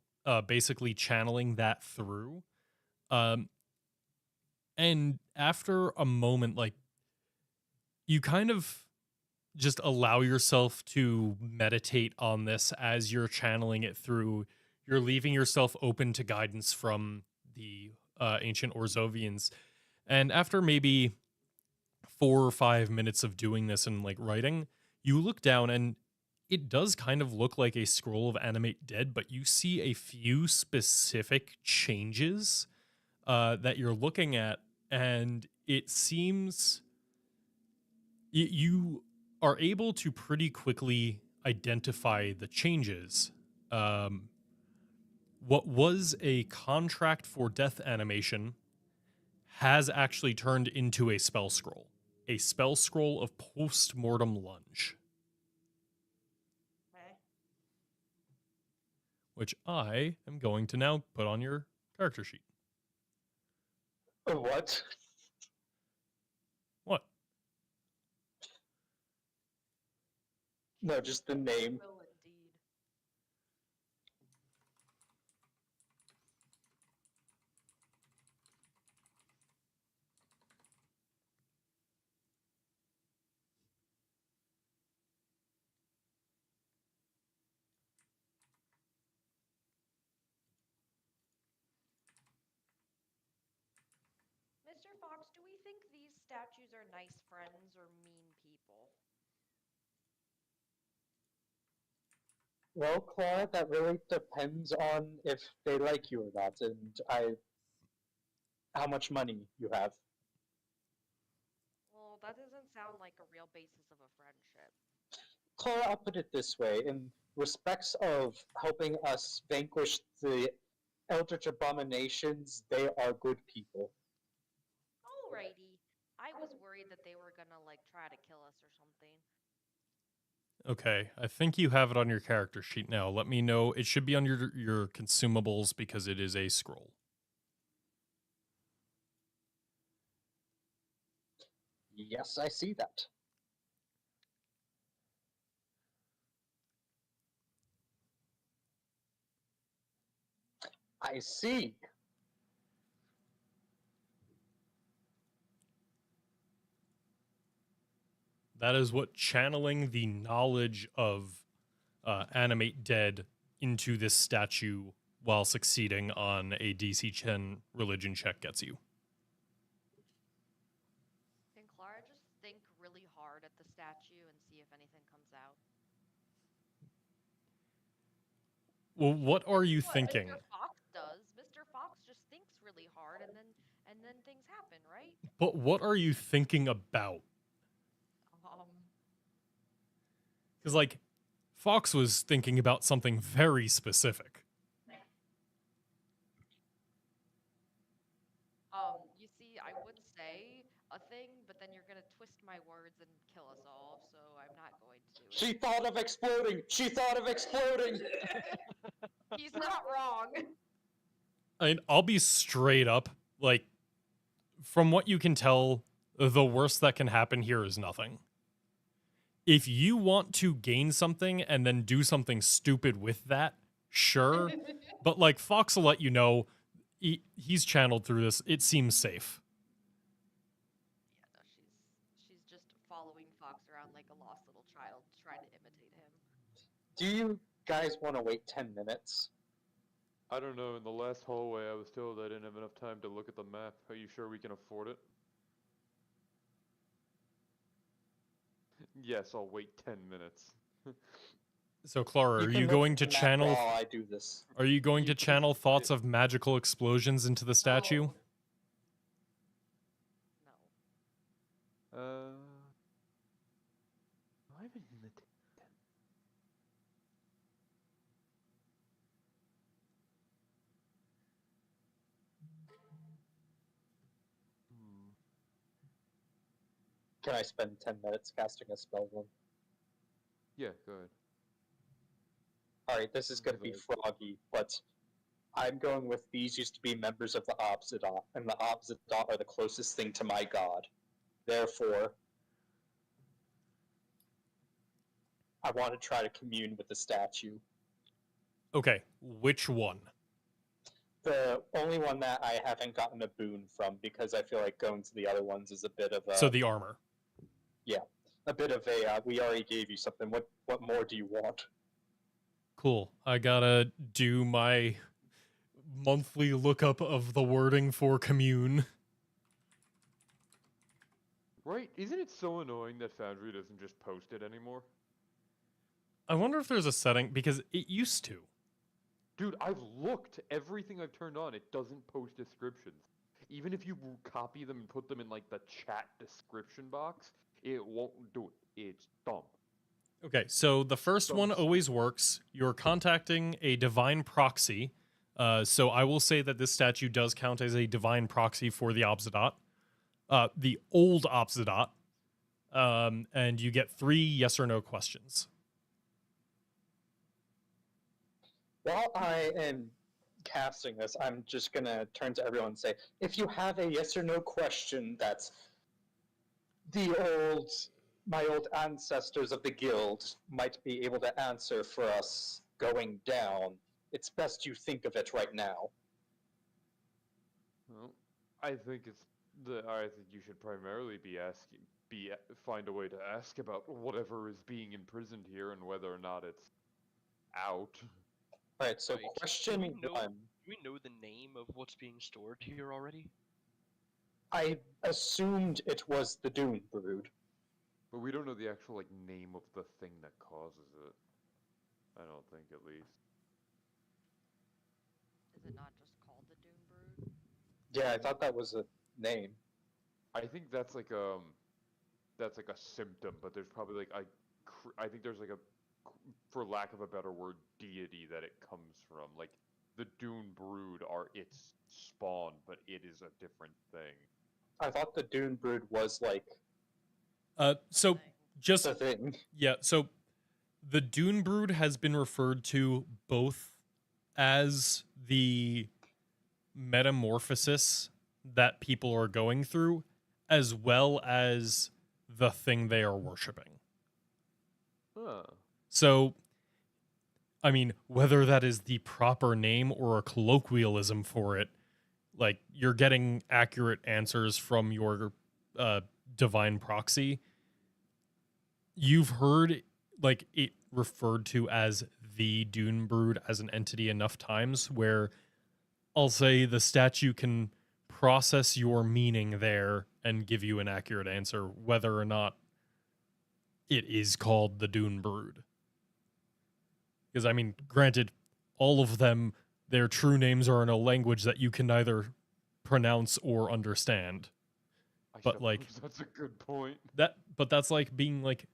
basically channeling that through. And after a moment, like you kind of just allow yourself to meditate on this as you're channeling it through. You're leaving yourself open to guidance from the ancient Orzovians. And after maybe 4 or 5 minutes of doing this and like writing, you look down and it does kind of look like a scroll of animate dead, but you see a few specific changes that you're looking at, and it seems you are able to pretty quickly identify the changes. What was a contract for death animation has actually turned into a spell scroll of post-mortem lunge, Okay. which I am going to now put on your character sheet. What? What? No, just the name. Will indeed. Mr. Fox, do we think these statues are nice friends or mean people? Well, Claude, that really depends on if they like you or not, and how much money you have. Well, that doesn't sound like a real basis of a friendship. Clara, I'll put it this way: in respects of helping us vanquish the Eldritch abominations, they are good people. Alrighty. I was worried that they were gonna try to kill us or something. Okay, I think you have it on your character sheet now. Let me know. It should be on your consumables because it is a scroll. Yes, I see that. I see. That is what channeling the knowledge of animate dead into this statue while succeeding on a DC 10 religion check gets you. Can Clara just think really hard at the statue and see if anything comes out? Well, what are you What thinking? Mr. Fox does. Mr. Fox just thinks really hard, and then things happen, right? But what are you thinking about? Um, Because, like, Fox was thinking about something very specific. you see, I would say a thing, but then you're gonna twist my words and kill us all, so I'm not going to do She it. thought of exploding! She thought of exploding! He's not wrong. I mean, I'll be straight up. Like, from what you can tell, the worst that can happen here is nothing. If you want to gain something and then do something stupid with that, sure. But, like, Fox will let you know he's channeled through this. It seems safe. Yeah, no, she's just following Fox around like a lost little child, trying to imitate him. Do you guys want to wait 10 minutes? I don't know, in the last hallway I was told I didn't have enough time to look at the map. Are you sure we can afford it? Yes, I'll wait 10 minutes. So, Clara, are can you look going at to the map channel? while I do this. Are you going You to can channel see thoughts it. of magical explosions into the statue? No. No. I'm in the Can I spend 10 minutes casting a spell then? Yeah, go ahead. Alright, this is going to be froggy, but I'm going with these used to be members of the Obsidian, and the Obsidian are the closest thing to my god. Therefore, I want to try to commune with the statue. Okay, which one? The only one that I haven't gotten a boon from, because I feel like going to the other ones is a bit of a... So the armor. a bit of a, we already gave you something, what more do you want? Cool. I gotta do my monthly lookup of the wording for commune. Right? Isn't it so annoying that Foundry doesn't just post it anymore? I wonder if there's a setting, because it used to. Dude, I've looked. Everything I've turned on, it doesn't post descriptions. Even if you copy them and put them in, like, the chat description box, it won't do it. It's dumb. Okay, so the first one Thumbs. always works. You're contacting a divine proxy. So I will say that this statue does count as a divine proxy for the Obsidian. The old Obsidian. And you get 3 yes or no questions. While I am casting this, I'm just gonna turn to everyone and say, if you have a yes or no question that's my old ancestors of the guild might be able to answer for us going down, it's best you think of it right now. Well, I think I think you should primarily find a way to ask about whatever is being imprisoned here and whether or not it's out. Alright, so Right. question Do we know- 1. Do we know the name of what's being stored here already? I assumed it was the Dune Brood. But we don't know the actual name of the thing that causes it. I don't think, at least. Is it not just called the Dune Brood? Yeah, I thought that was a name. I think that's like a symptom, but there's probably I think there's for lack of a better word, deity that it comes from. Like the Dune Brood are its spawn, but it is a different thing. I thought the Dune Brood was So just the thing. yeah, so the Dune Brood has been referred to both as the metamorphosis that people are going through, as well as the thing they are worshiping. Huh. So, I mean, whether that is the proper name or a colloquialism for it, like you're getting accurate answers from your divine proxy. You've heard like it referred to as the Dune Brood as an entity enough times where I'll say the statue can process your meaning there and give you an accurate answer, whether or not it is called the Dune Brood. Because, I mean, granted, all of them, their true names are in a language that you can neither pronounce or understand. I But, like, suppose that's a good point. But that's like being like,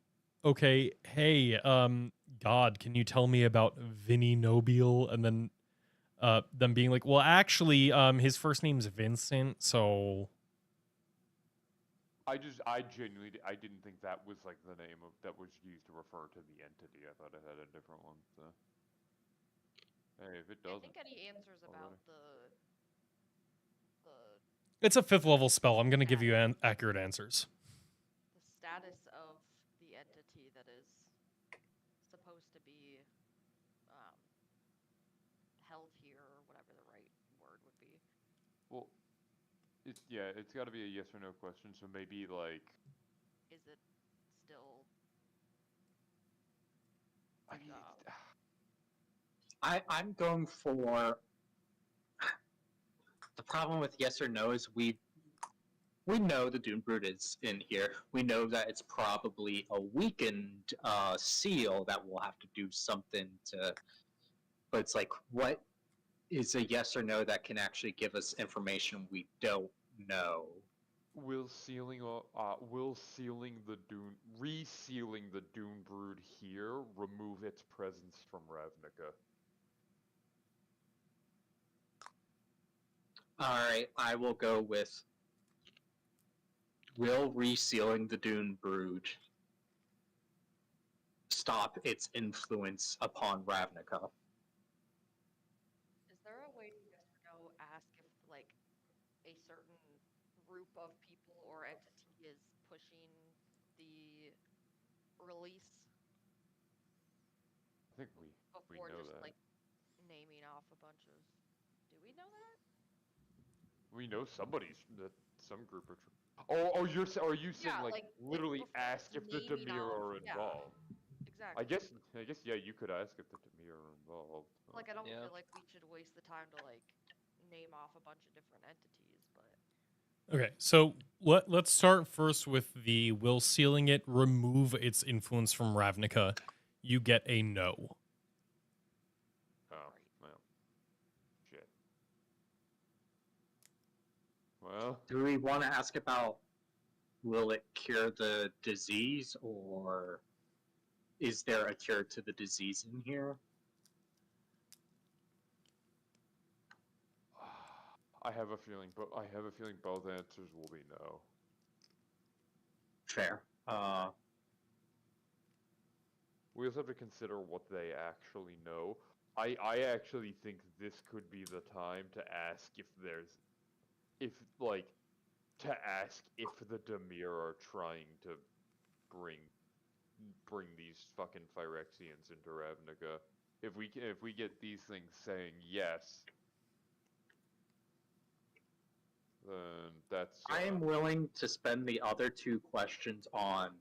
okay, hey, God, can you tell me about Vinny Nobile? And then them being like, well, actually, his first name's Vincent, so I genuinely, I didn't think that was like the name that was used to refer to the entity. I thought it had a different one. So, hey, if it I doesn't, think any answers about already. the it's a 5th level spell. I'm gonna give you accurate answers. the status of the entity that is supposed to be um, held here, or whatever the right word would be. Well, it's got to be a yes or no question. So maybe like, Is it still? I mean, I'm going for the problem with yes or no is we know the Dune Brood is in here. We know that it's probably a weakened seal that we'll have to do something to. But it's like, what is a yes or no that can actually give us information we don't know? will sealing the Dune, resealing the Dune Brood here remove its presence from Ravnica? All right, I will go with will resealing the Dune Brood stop its influence upon Ravnica? Is there a way to yes or no ask if like a certain group of people or entity is pushing the release I think we before know just that. like naming off a bunch of? Do we know that? We know some group are. Are you saying Yeah, like like literally before ask just if the naming Demir off. are Yeah, involved? I exactly. guess yeah, you could ask if the Demir are involved. Like I don't Yeah. feel like we should waste the time to like name off a bunch of different entities, but Okay, so let's start first with the will sealing it remove its influence from Ravnica. You get a no. Oh, right. well, shit. Well, Do we want to ask about will it cure the disease, or is there a cure to the disease in here? I have a feeling, but I have a feeling both answers will be no. Fair. We also have to consider what they actually know. I actually think this could be the time to ask if like to ask if the Demir are trying to bring these fucking Phyrexians into Ravnica. If we get these things saying yes, then that's. I am willing to spend the other two questions on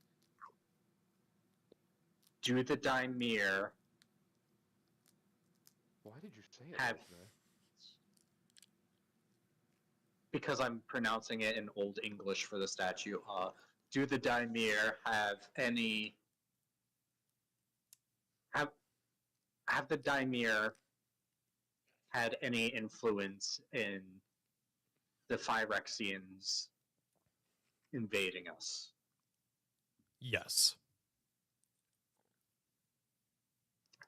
do the Dimir Why did you say it have, like that? because I'm pronouncing it in Old English for the statue, do the Dimir have any, have the Dimir had any influence in the Phyrexians invading us? Yes.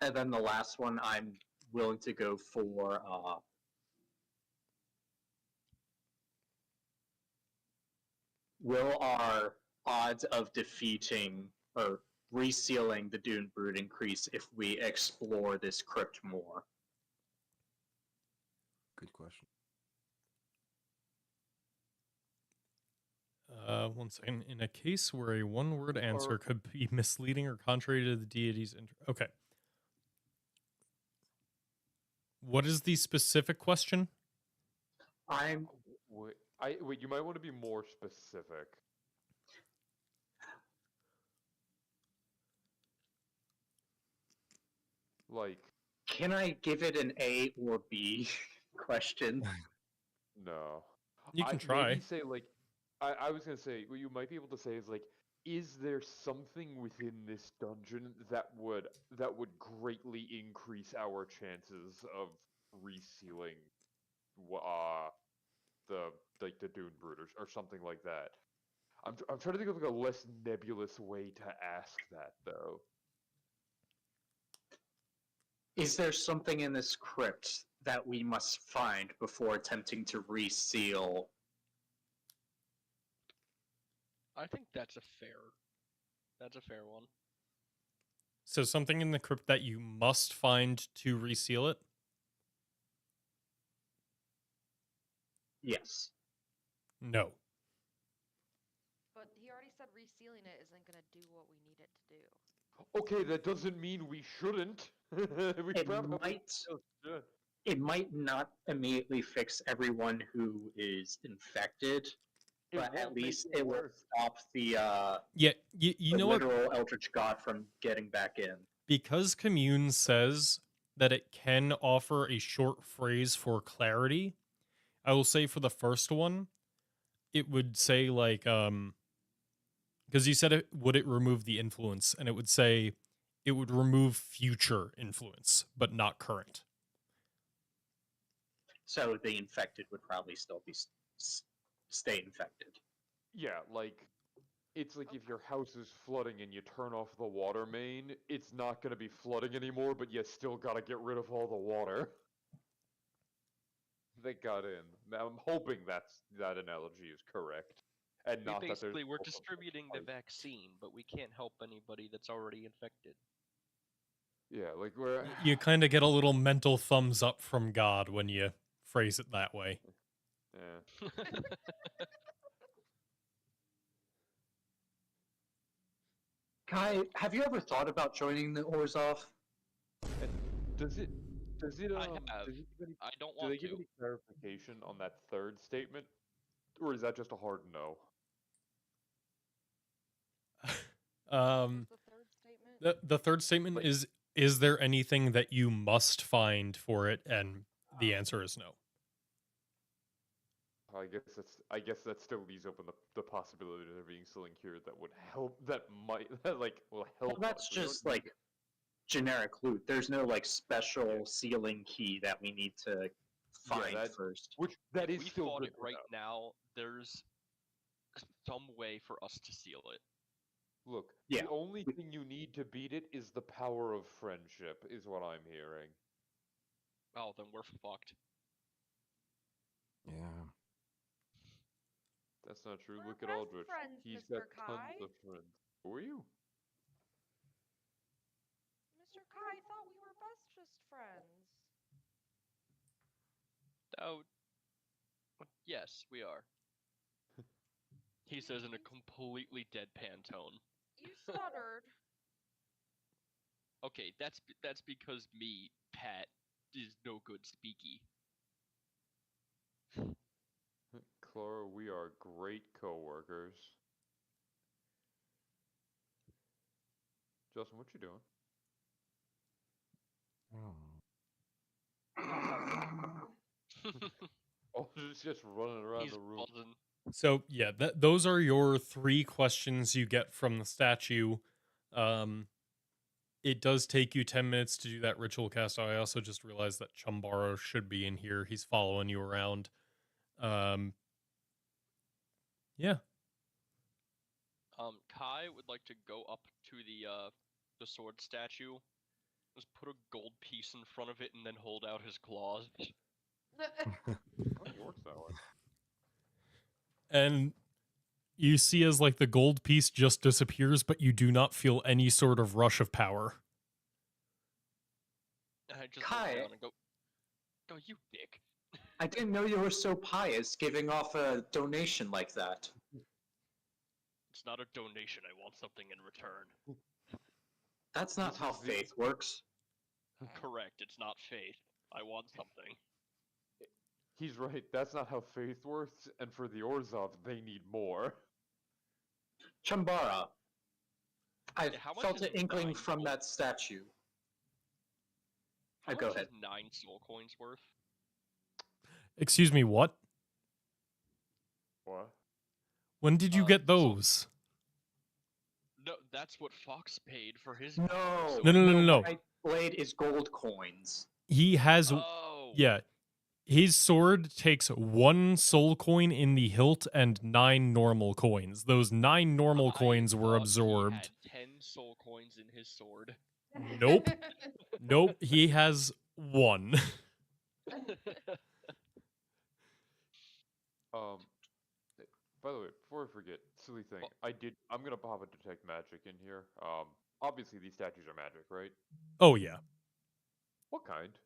And then the last one, I'm willing to go for will our odds of defeating or resealing the Dune Brood increase if we explore this crypt more? Good question. One second. In a case where a one-word answer could be misleading or contrary to the deity's okay. What is the specific question? Wait, you might want to be more specific. Like, can I give it an A or B question? no. You can try. Maybe say like, I was gonna say what you might be able to say is like, is there something within this dungeon that would greatly increase our chances of resealing the the Dune Brooders or something like that? I'm trying to think of like a less nebulous way to ask that though. Is there something in this crypt that we must find before attempting to reseal? I think that's a fair one. So something in the crypt that you must find to reseal it? Yes. No. But he already said resealing it isn't going to do what we need it to do. Okay, that doesn't mean we shouldn't. We It probably might. still should. It might not immediately fix everyone who is infected, It but at won't make least it it will worse. stop the Yeah, you know what? literal Eldritch God from getting back in. Because Commune says that it can offer a short phrase for clarity, I will say for the first one, it would say like because you said would it remove the influence, and it would say it would remove future influence, but not current. So the infected would probably still be stay infected. Yeah, like it's like if your house is flooding and you turn off the water main, it's not going to be flooding anymore, but you still got to get rid of all the water. They got in. Now I'm hoping that analogy is correct, and We not that there's basically we're also some distributing the fight. vaccine, but we can't help anybody that's already infected. Yeah, like we're You kind of get a little mental thumbs up from God when you phrase it that way. yeah. Kai, have you ever thought about joining the Orzhov? And does it I have. does it give any, I don't do want they give to. any clarification on that third statement, or is that just a hard no? Um, What's the third statement? the third statement Like- is there anything that you must find for it? And the answer is no. I guess that still leaves open the possibility of there being something here that would help. That might that like will help. Well, that's us. We don't just need like generic loot. There's no like special sealing key that we need to find that- first. which that If is we still fought good it to right know. now, there's some way for us to seal it. Look, Yeah. the only thing you need to beat it is the power of friendship, is what I'm hearing. Oh, then we're fucked. Yeah. That's not true. We're Look at best Aldrich. friends, He's Mr. got tons Kai. of friends. Who are you? Mr. Kai, I thought we were bestest friends. Oh, yes, we are. He says in a completely deadpan tone. You stuttered. Okay, that's because me, Pat, is no good speaky. Clara, we are great co-workers. Justin, what you doing? Oh, just running around He's the room. buzzing. So yeah, those are your 3 questions you get from the statue. It does take you 10 minutes to do that ritual cast. I also just realized that Chumbaro should be in here. He's following you around. Yeah. Kai would like to go up to the sword statue, just put a gold piece in front of it, and then hold out his claws. Oh, it works that way. And you see as like the gold piece just disappears, but you do not feel any sort of rush of power. And I just Kai. look down and go, "Oh, you dick!" I didn't know you were so pious, giving off a donation like that. It's not a donation. I want something in return. That's not This how is the- faith works. Correct. It's not faith. I want something. He's right. That's not how faith works, and for the Orzhov, they need more. Chambara, I How much felt is an inkling 9 from gold? that statue. How Go much ahead. is 9 soul coins worth? Excuse me, what? What? When did you get So- those? No, that's what Fox paid for his. No, so No. My blade is gold coins. He has, Oh. yeah, his sword takes 1 soul coin in the hilt and 9 normal coins. Those 9 normal I coins were thought absorbed. He had 10 soul coins in his sword. Nope. Nope. He has 1. By the way, before I forget, silly thing. Well- I'm gonna pop a detect magic in here. Obviously these statues are magic, right? Oh, yeah. What kind?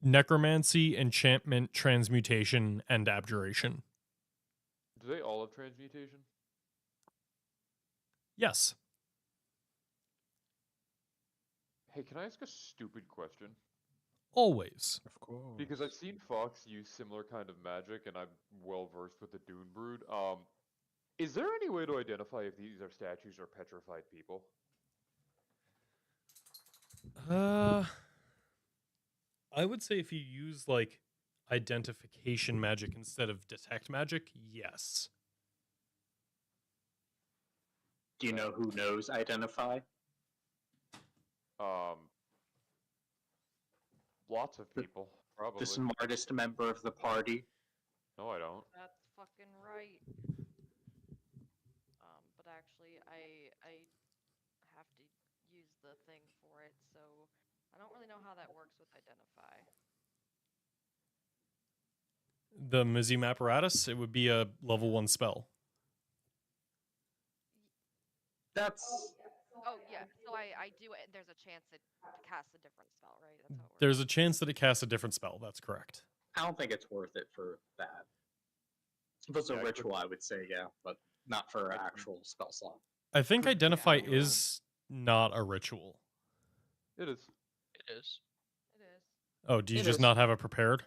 Necromancy, enchantment, transmutation, and abjuration. Do they all have transmutation? Yes. Hey, can I ask a stupid question? Always. Of course. Because I've seen Fox use similar kind of magic, and I'm well versed with the Dune Brood. Is there any way to identify if these are statues or petrified people? I would say if you use like identification magic instead of detect magic, yes. Do you know who knows identify? Lots of people, probably. The smartest member of the party. No, I don't. That's fucking right. But actually, I have to use the thing for it, so I don't really know how that works with identify. The Mizium apparatus, it would be a level 1 spell. That's Oh yeah, so I do it. There's a chance it casts a different spell, right? That's how it works. There's a chance that it casts a different spell. That's correct. I don't think it's worth it for that. If it's a Yeah, ritual, I would say yeah, but not for I actual spell slot. I think Could- identify Yeah. is not a ritual. It is. It is. It is. Oh, do you It just is. not have it prepared?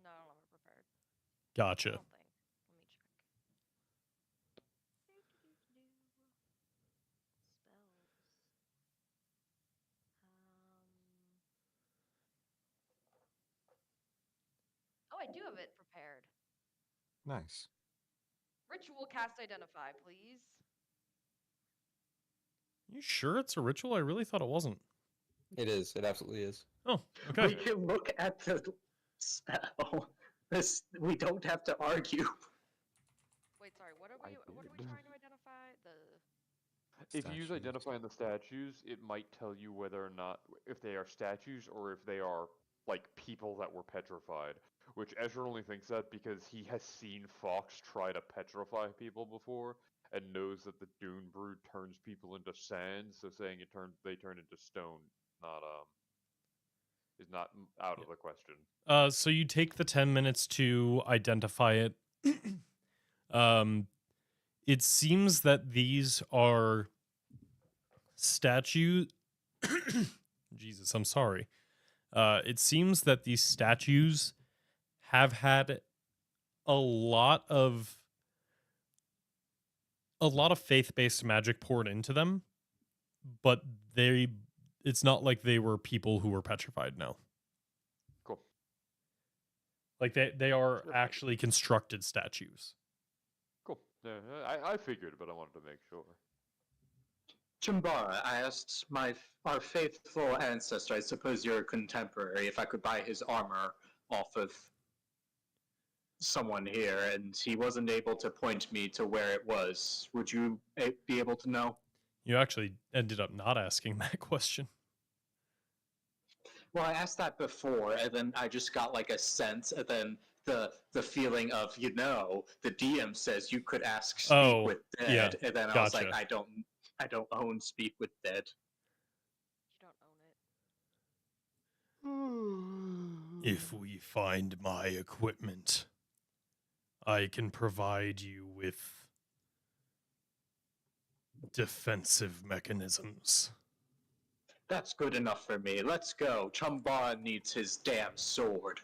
No, I don't have it prepared. I Gotcha. don't think. Let me check. Spells. Oh, I do have it prepared. Nice. Ritual cast identify, please. You sure it's a ritual? I really thought it wasn't. It is. It absolutely is. Oh, We okay. can look at the spell. We don't have to argue. Wait, sorry. What are I we did. trying to identify? If you use Statues. identify on the statues, it might tell you whether or not if they are statues or if they are like people that were petrified. Which Ezra only thinks that because he has seen Fox try to petrify people before and knows that the Dune Brood turns people into sand. So saying they turn into stone, not is not out of the question. So you take the 10 minutes to identify it. It seems that these are statues. Jesus, I'm sorry. It seems that these statues have had a lot of faith-based magic poured into them, but it's not like they were people who were petrified. No. Cool. Like they are Sure. actually constructed statues. Cool. Yeah, I figured, but I wanted to make sure. Chambara, I asked our faithful ancestor, I suppose you're a contemporary, if I could buy his armor off of someone here, and he wasn't able to point me to where it was. Would you be able to know? You actually ended up not asking that question. Well, I asked that before, and then I just got like a sense, and then the feeling of, the DM says you could ask Speak with Dead, and then I was like, gotcha. I don't own Speak with Dead. You don't own it. If we find my equipment, I can provide you with defensive mechanisms. That's good enough for me. Let's go. Chambara needs his damn sword.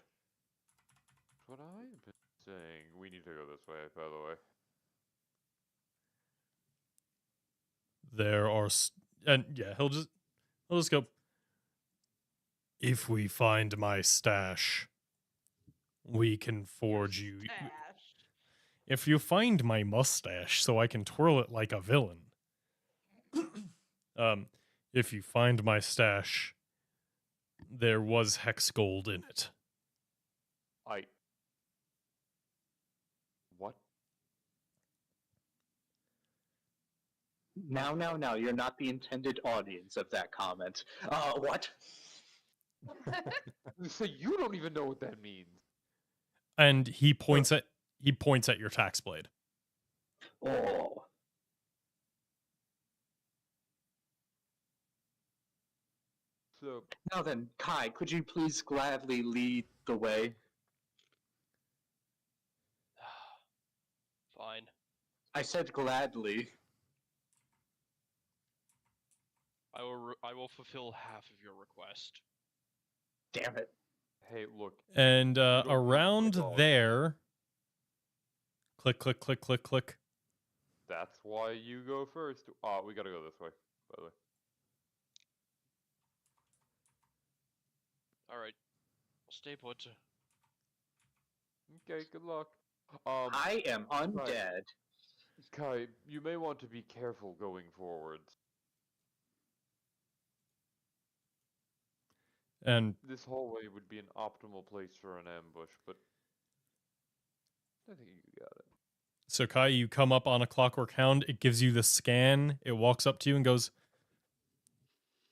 What I've been saying. We need to go this way, by the way. There are, and yeah, he'll just go. If we find my stash, we can forge you. Stash. If you find my mustache, so I can twirl it like a villain, If you find my stash, there was hex gold in it. What? Now, you're not the intended audience of that comment. What? So you don't even know what that means. And he points at your tax blade. Oh. So Now then, Kai, could you please gladly lead the way? Fine. I said gladly. I will fulfill half of your request. Damn it. hey, look. And don't need around my dog. there, click, click, click, click, click. That's why you go first. We gotta go this way, by the way. All right. I'll stay put. Okay, good luck. I am undead. Kai, you may want to be careful going forwards. And This hallway would be an optimal place for an ambush, but I think you got it. so, Kai, you come up on a clockwork hound. It gives you the scan. It walks up to you and goes,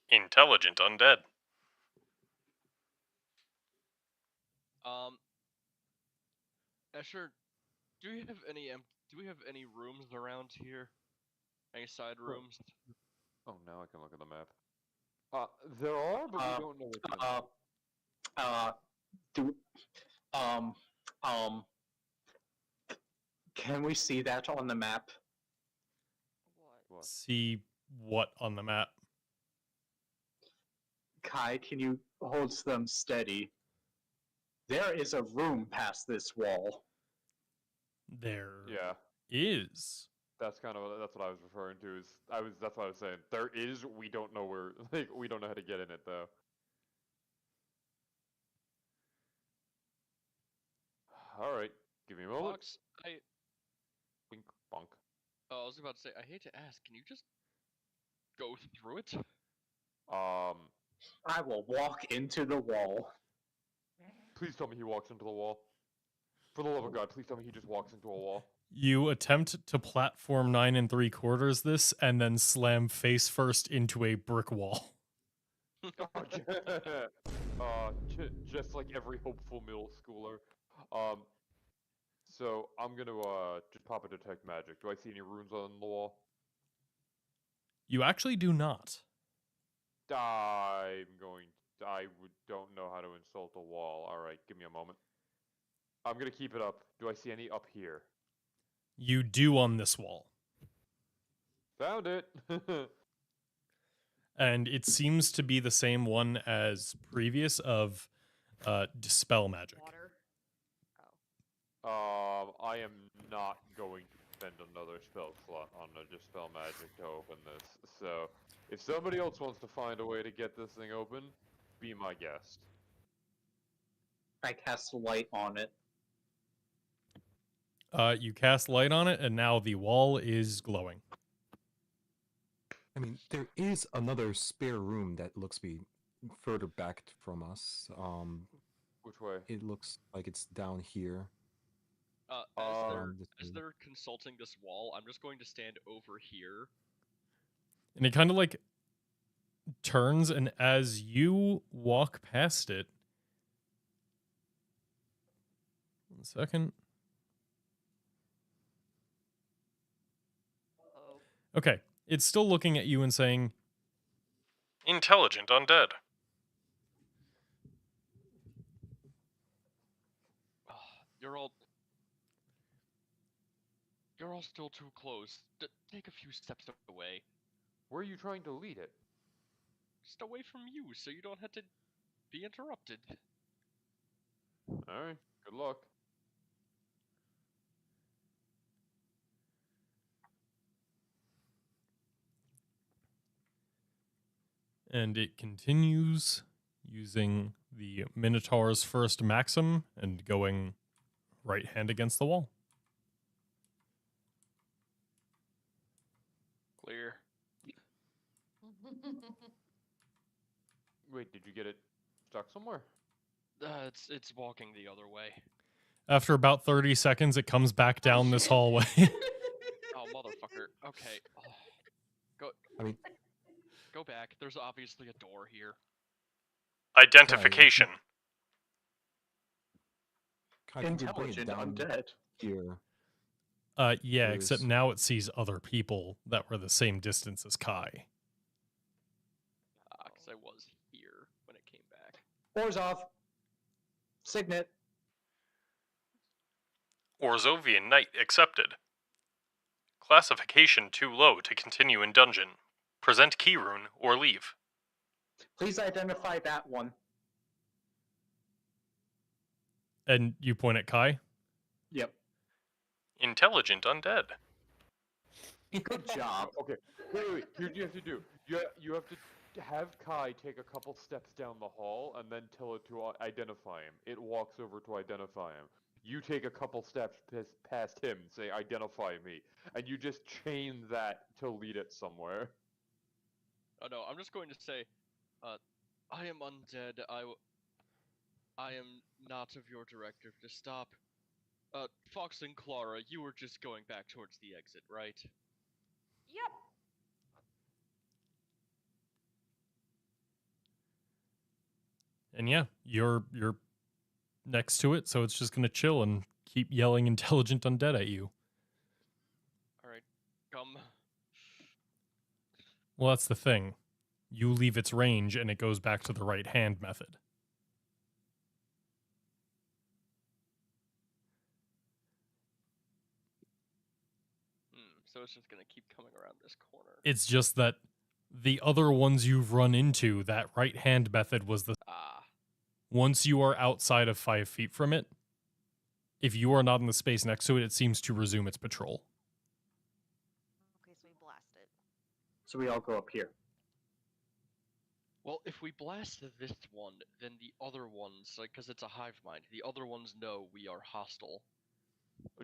"Intelligent undead." Escher, do we have any rooms around here? Any side rooms? Oh, now I can look at the map. There are, but we don't know what's in them. Can we see that on the map? What? See what on the map? Kai, can you hold them steady? There is a room past this wall. There Yeah, is. that's what I was referring to. That's what I was saying. There is. We don't know where. Like, we don't know how to get in it though. All right, give me a moment. Fox, Wink, bonk. I was about to say, I hate to ask, can you just go through it? I will walk into the wall. Please tell me he walks into the wall. For the love of God, please tell me he just walks into a wall. You attempt to platform 9 3/4 this, and then slam face first into a brick wall. Just like every hopeful middle schooler. So I'm gonna just pop a detect magic. Do I see any runes on the wall? You actually do not. Don't know how to insult a wall. All right, give me a moment. I'm gonna keep it up. Do I see any up here? You do on this wall. Found it. And it seems to be the same one as previous of dispel magic. Water. Oh. I am not going to spend another spell slot on a dispel magic to open this. So, if somebody else wants to find a way to get this thing open, be my guest. I cast light on it. You cast light on it, and now the wall is glowing. I mean, there is another spare room that looks to be further back from us. Which way? It looks like it's down here. As they're consulting this wall, I'm just going to stand over here. And it kind of like turns, and as you walk past it, 1 second. Oh. Okay, it's still looking at you and saying, "Intelligent undead." You're all still too close. Take a few steps away. Where are you trying to lead it? Just away from you, so you don't have to be interrupted. Alright, good luck. And it continues using the Minotaur's first maxim and going right hand against the wall. Clear. Wait, did you get it stuck somewhere? It's walking the other way. After about 30 seconds, it comes back down this hallway. Oh, motherfucker. Okay. Go. I mean, Go back. There's obviously a door here. Identification. Kai, if you could bring it Intelligent down undead. here. Yeah, except There's- now it sees other people that were the same distance as Kai. Because I was here when it came back. Orzov. Signet. Orzovian Knight accepted. Classification too low to continue in dungeon. Present key rune or leave. Please identify that one. And you point at Kai? Yep. Intelligent undead. Good job. Okay. Wait. Here's what you have to do. You have to have Kai take a couple steps down the hall and then tell it to identify him. It walks over to identify him. You take a couple steps past him, say identify me, and you just chain that to lead it somewhere. Oh no, I'm just going to say, I am undead. I am not of your directive to stop. Fox and Clara, you were just going back towards the exit, right? Yep. And yeah, you're next to it, so it's just gonna chill and keep yelling intelligent undead at you. Alright, come. Well, that's the thing. You leave its range and it goes back to the right hand method. So it's just gonna keep coming around this corner. It's just that the other ones you've run into, that right hand method was the once you are outside of 5 feet from it, if you are not in the space next to it, it seems to resume its patrol. Okay, so we blast it. So we all go up here. Well, if we blast this one, then the other ones, like, because it's a hive mind, the other ones know we are hostile.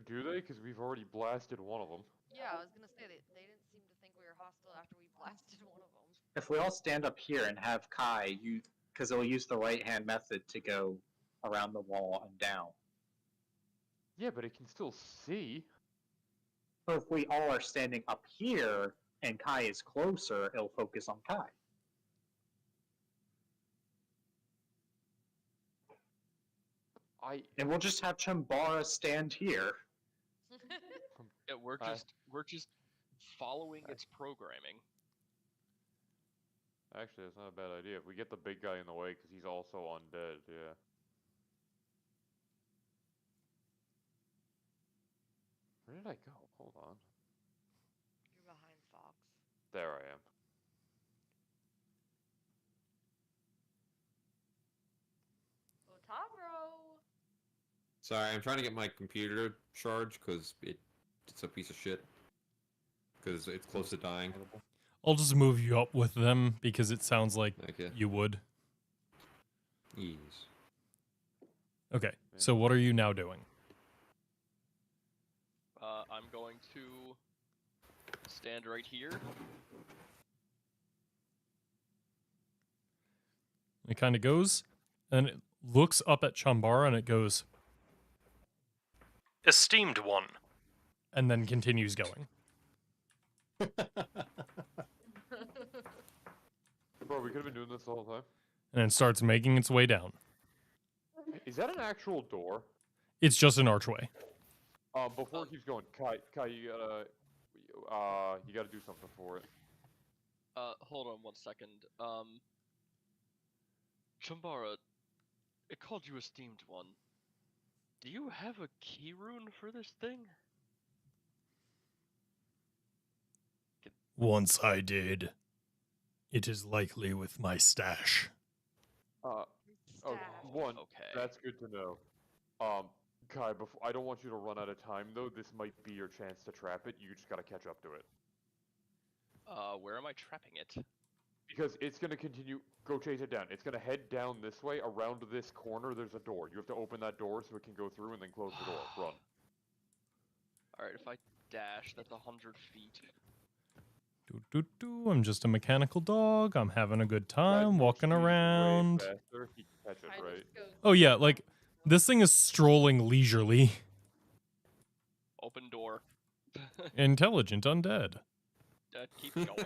Do they? Because we've already blasted one of them. Yeah, I was gonna say they didn't seem to think we were hostile after we blasted one of them. If we all stand up here and have Kai, because it'll use the right hand method to go around the wall and down. Yeah, but it can still see. But if we all are standing up here and Kai is closer, it'll focus on Kai. And we'll just have Chambara stand here. Yeah, we're just following its programming. Actually, that's not a bad idea. If we get the big guy in the way, because he's also undead, yeah. Where did I go? Hold on. You're behind Fox. There I am. Otavro! Sorry, I'm trying to get my computer to charge because it's a piece of shit. Because it's close to dying. I'll just move you up with them because it sounds like Okay. you would. Ease. Okay, so what are you now doing? I'm going to stand right here. It kind of goes, and it looks up at Chambara and it goes, "Esteemed one," and then continues going. Bro, we could have been doing this the whole time. And then starts making its way down. Is that an actual door? It's just an archway. Before it keeps going, Kai, you gotta do something for it. Hold on 1 second. Chambara, it called you esteemed one. Do you have a key rune for this thing? Once I did. It is likely with my stash. Oh, Staff. one, Okay. that's good to know. Kai, I don't want you to run out of time, though. This might be your chance to trap it. You just gotta catch up to it. Where am I trapping it? Because it's gonna continue, go chase it down. It's gonna head down this way, around this corner, there's a door. You have to open that door so it can go through and then close the door. Run. Alright, if I dash, that's 100 feet. I'm just a mechanical dog. I'm having a good That time moves walking speed way around. faster. He can catch it, Kind of right? goes Oh yeah, down like the road. this thing is strolling leisurely. Open door. Intelligent undead. Keep going.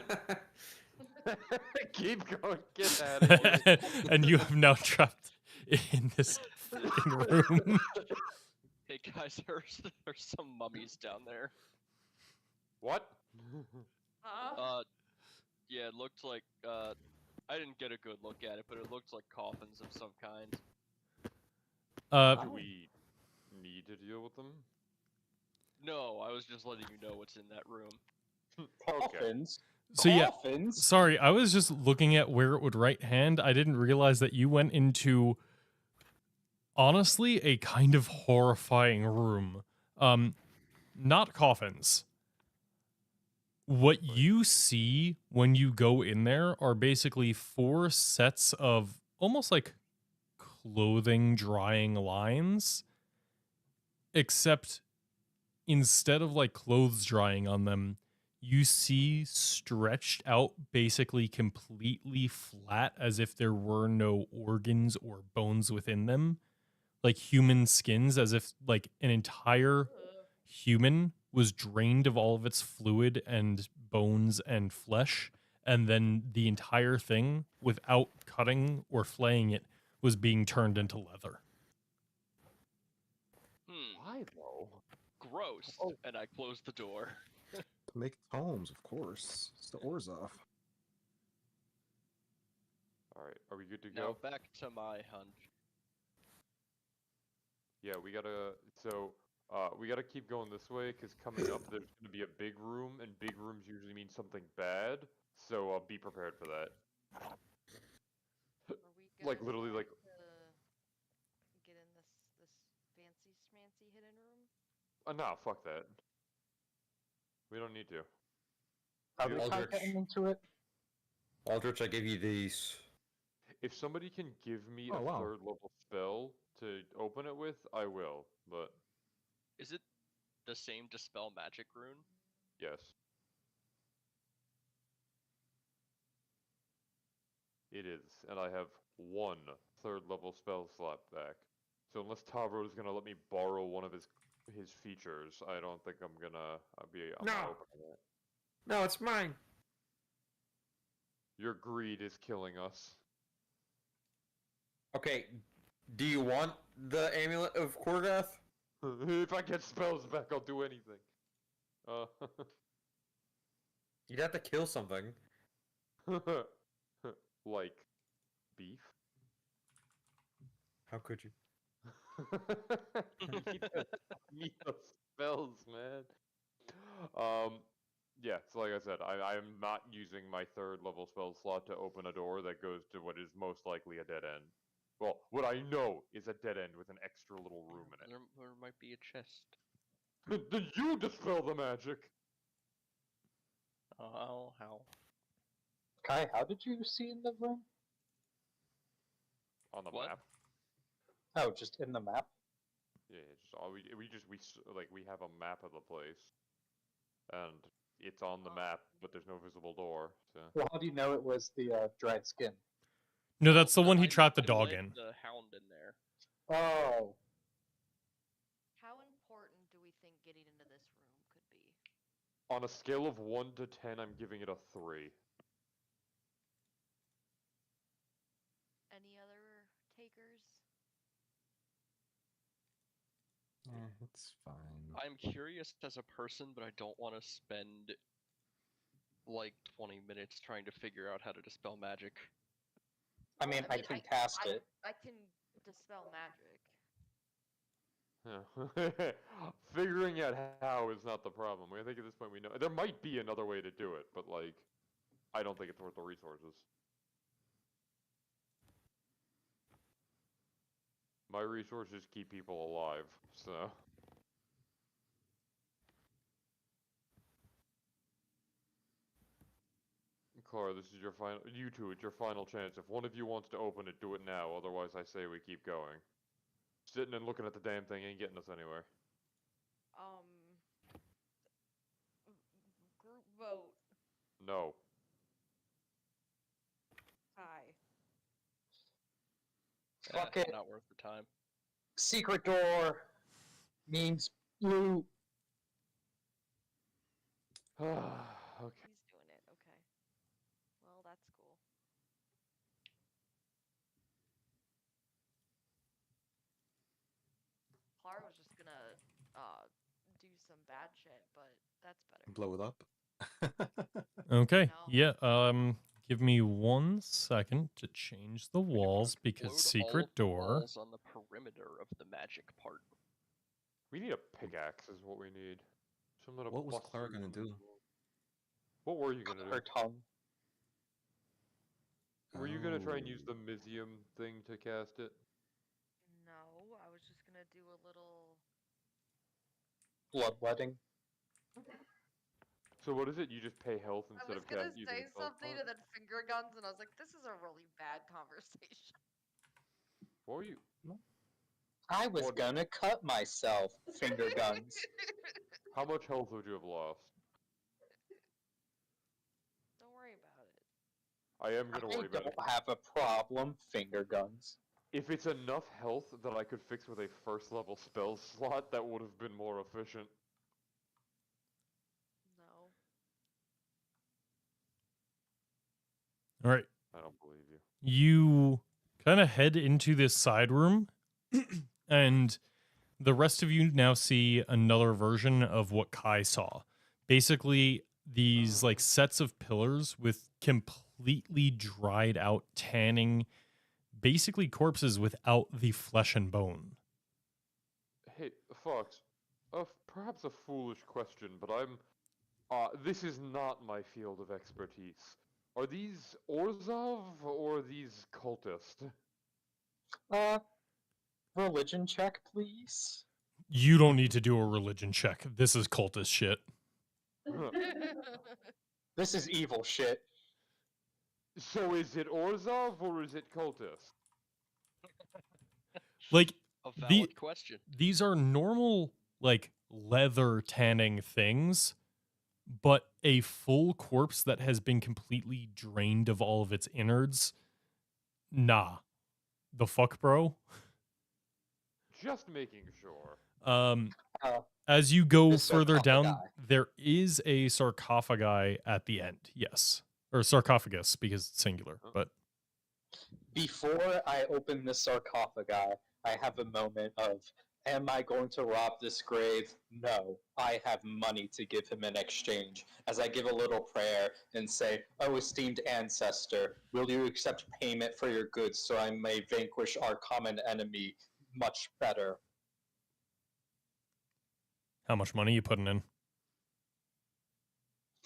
Keep going. Get out of here. And you have now trapped in this fucking room. Hey guys, there's some mummies down there. What? Yeah, it looked like I didn't get a good look at it, but it looked like coffins of some kind. Do we need to deal with them? No, I was just letting you know what's in that room. Okay. Coffins. So yeah, Coffins. sorry, I was just looking at where it would right hand. I didn't realize that you went into honestly a kind of horrifying room. Not coffins. What you see when you go in there are basically 4 sets of almost like clothing drying lines, except instead of like clothes drying on them, you see stretched out basically completely flat as if there were no organs or bones within them, like human skins, as if like an entire human was drained of all of its fluid and bones and flesh, and then the entire thing, without cutting or flaying it, was being turned into leather. Why though? Gross. Oh. And I closed the door. To make homes, of course. It's the Orzhov. All right, are we good to Now go? back to my hunch. Yeah, we gotta. So, we gotta keep going this way because coming up there's gonna be a big room, and big rooms usually mean something bad. So, be prepared for that. Are we Like, gonna literally, try like- to get in this fancy schmancy hidden room? Nah, fuck that. We don't need to. Are we Aldrich. getting into it? Aldrich, I gave you these. If somebody can give me Oh, a wow. 3rd level spell to open it with, I will. But Is it the same Dispel Magic rune? yes, it is, and I have 1 3rd level spell slot back. So unless Tavro is gonna let me borrow one of his features, I don't think I'm gonna I'm not No. opening it. No, it's mine. Your greed is killing us. Okay, do you want the Amulet of Korgoth? If I get spells back, I'll do anything. You'd have to kill something. Like beef. How could you? Need those spells, man. Yeah, so like I said, I am not using my 3rd level spell slot to open a door that goes to what is most likely a dead end. Well, what I know is a dead end with an extra little room in it. There might be a chest. Then you dispel the magic! Oh, how? Kai, how did you see in the room? On the What? map. Oh, just in the map? Yeah, just all we have a map of the place. And it's on the map, but there's no visible door, so. Well, how do you know it was the dried skin? No, that's the one he I- trapped the I dog led in. the hound in there. Oh, How important do we think getting into this room could be? On a scale of 1 to 10, I'm giving it a 3. Any other takers? It's fine. I'm curious as a person, but I don't want to spend like 20 minutes trying to figure out how to dispel magic. I mean, I can cast it. I can dispel magic. Yeah. Figuring out how is not the problem. I think at this point we know. There might be another way to do it, but like, I don't think it's worth the resources. My resources keep people alive, so. Clara, this is your final. You two, it's your final chance. If one of you wants to open it, do it now. Otherwise, I say we keep going. Sitting and looking at the damn thing ain't getting us anywhere. Group vote. No. Hi. Fuck it. Not worth the time. Secret door means blue. Okay. He's doing it. Okay. Well, that's cool. Clara was just gonna do some bad shit, but that's better. Blow it up. Okay. No. Yeah. Give me 1 second to change the walls because Explode all secret of the door. walls on the perimeter of the magic part. We need a pickaxe, is what we need. Something to What was bust Clara through gonna these do? walls. What were you gonna Her do? tongue. Were you gonna try and use the Oh. Mizium thing to cast it? No, I was just gonna do a little. Bloodletting. So what is it? You just pay health I instead was of gonna using say a spell something slot? and then finger guns, and I was like, this is a really bad conversation. What were you? I was What- gonna cut myself. Finger guns. How much health would you have lost? Don't worry about it. I am gonna worry I about it. don't have a problem. Finger guns. If it's enough health that I could fix with a first level spell slot, that would have been more efficient. No. All right. I don't believe you. You kind of head into this side room, and the rest of you now see another version of what Kai saw. Basically, these like sets of pillars with completely dried out, tanning, basically corpses without the flesh and bone. Hey, Fox. Perhaps a foolish question, but this is not my field of expertise. Are these Orzhov or are these cultists? Religion check, please. You don't need to do a religion check. This is cultist shit. This is evil shit. So is it Orzhov or is it cultist? Like, A valid question. these are normal, like, leather tanning things, but a full corpse that has been completely drained of all of its innards. Nah. The fuck, bro? Just making sure. Uh, As you go the further down, sarcophagi. there is a sarcophagi at the end. Yes. Or sarcophagus, because it's singular. Oh. But Before I open the sarcophagi, I have a moment of, am I going to rob this grave? No. I have money to give him in exchange. As I give a little prayer and say, oh, esteemed ancestor, will you accept payment for your goods so I may vanquish our common enemy much better? how much money you putting in?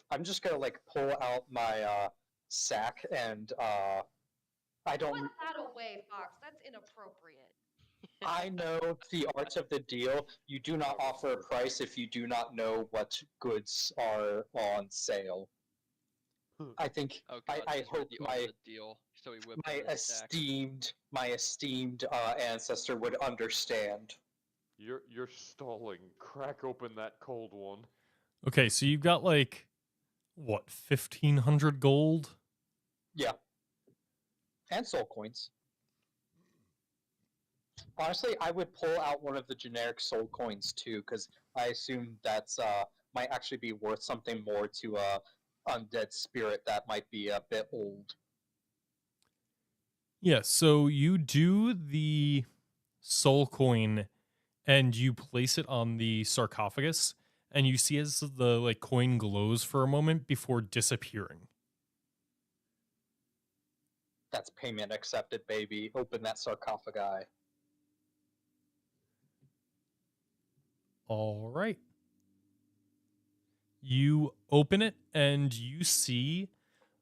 I'm just gonna like pull out my sack and I don't. Put that away, Fox. That's inappropriate. I know the art of the deal. You do not offer a price if you do not know what goods are on sale. I think Oh god, I he's read hope the art of the deal, so he whipped my out his stack. esteemed ancestor would understand. You're stalling. Crack open that cold one. Okay, so you've got like, what, 1,500 gold? Yeah, and soul coins. Honestly, I would pull out one of the generic soul coins too, because I assume that's might actually be worth something more to a undead spirit that might be a bit old. Yeah, so you do the soul coin and you place it on the sarcophagus, and you see as the like coin glows for a moment before disappearing. That's payment accepted, baby. Open that sarcophagi. All right. You open it and you see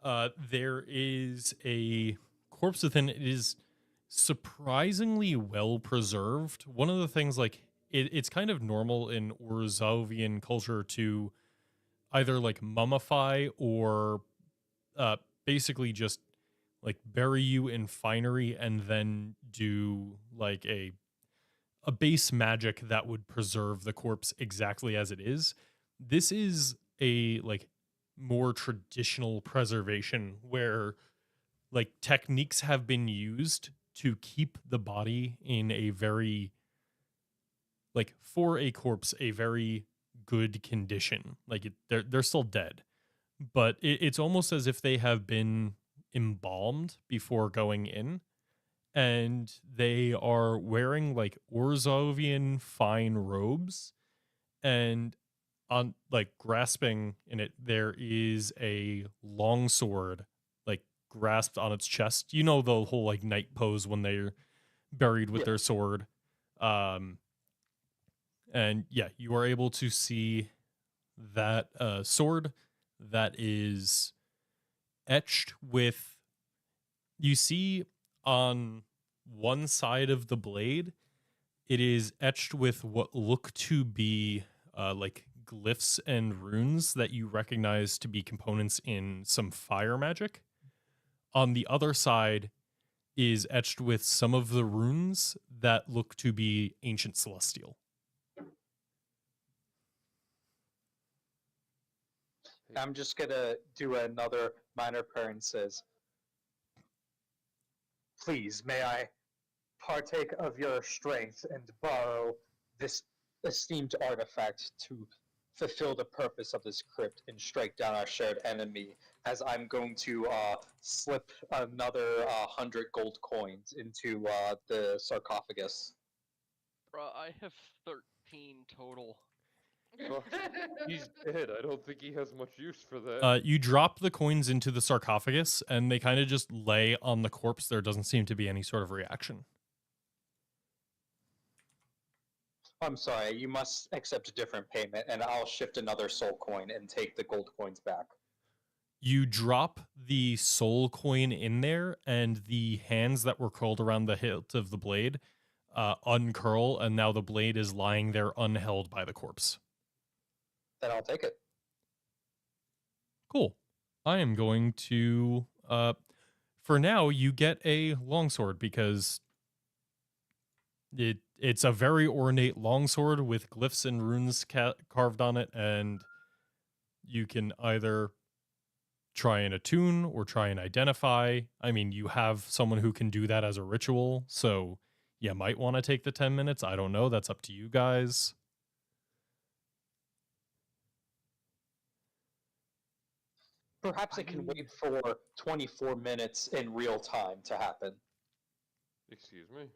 there is a corpse within. It is surprisingly well preserved. One of the things, like, it's kind of normal in Orzovian culture to either like mummify or basically just like bury you in finery and then do like a base magic that would preserve the corpse exactly as it is. This is a like more traditional preservation where like techniques have been used to keep the body in a very like for a corpse a very good condition. Like they're still dead, but it's almost as if they have been embalmed before going in, and they are wearing like Orzovian fine robes, and on like grasping in it there is a longsword like grasped on its chest. You know the whole like knight pose when they're buried with Yeah. their sword. And yeah, you are able to see that sword that is etched with, you see on one side of the blade it is etched with what look to be like glyphs and runes that you recognize to be components in some fire magic. On the other side is etched with some of the runes that look to be ancient celestial. I'm just gonna do another minor prayer and says, please, may I partake of your strength and borrow this esteemed artifact to fulfill the purpose of this crypt and strike down our shared enemy, as I'm going to slip another 100 gold coins into the sarcophagus. Bruh, I have 13 total. He's dead. I don't think he has much use for that. You drop the coins into the sarcophagus and they kind of just lay on the corpse. There doesn't seem to be any sort of reaction. I'm sorry, you must accept a different payment, and I'll shift another soul coin and take the gold coins back. You drop the soul coin in there, and the hands that were curled around the hilt of the blade uncurl, and now the blade is lying there unheld by the corpse. Then I'll take it. Cool. I am going to, for now, you get a longsword because it's a very ornate longsword with glyphs and runes carved on it, and you can either try and attune or try and identify. I mean, you have someone who can do that as a ritual, so you might want to take the 10 minutes. I don't know. That's up to you guys. Perhaps it can wait for 24 minutes in real time to happen. Excuse me?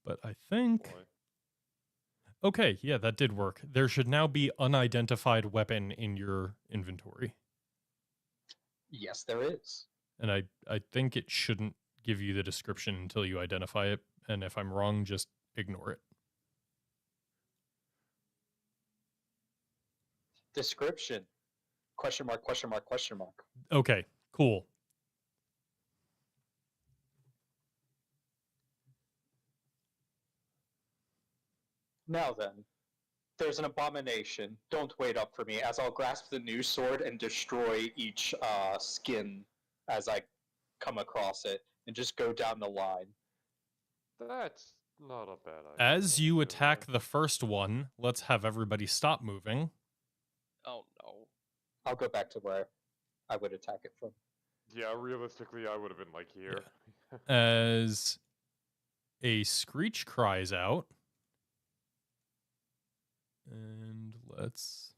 But I think... Why? Okay, yeah, that did work. There should now be unidentified weapon in your inventory. Yes, there is. And I think it shouldn't give you the description until you identify it. And if I'm wrong, just ignore it. Description. Question mark, question mark, question mark. Okay, cool. Now then, there's an abomination. Don't wait up for me, as I'll grasp the new sword and destroy each skin as I come across it, and just go down the line. That's not a bad idea. As you actually. attack the first one, let's have everybody stop moving. Oh no. I'll go back to where I would attack it from. Yeah, realistically, I would have been like here. As a screech cries out. And let's...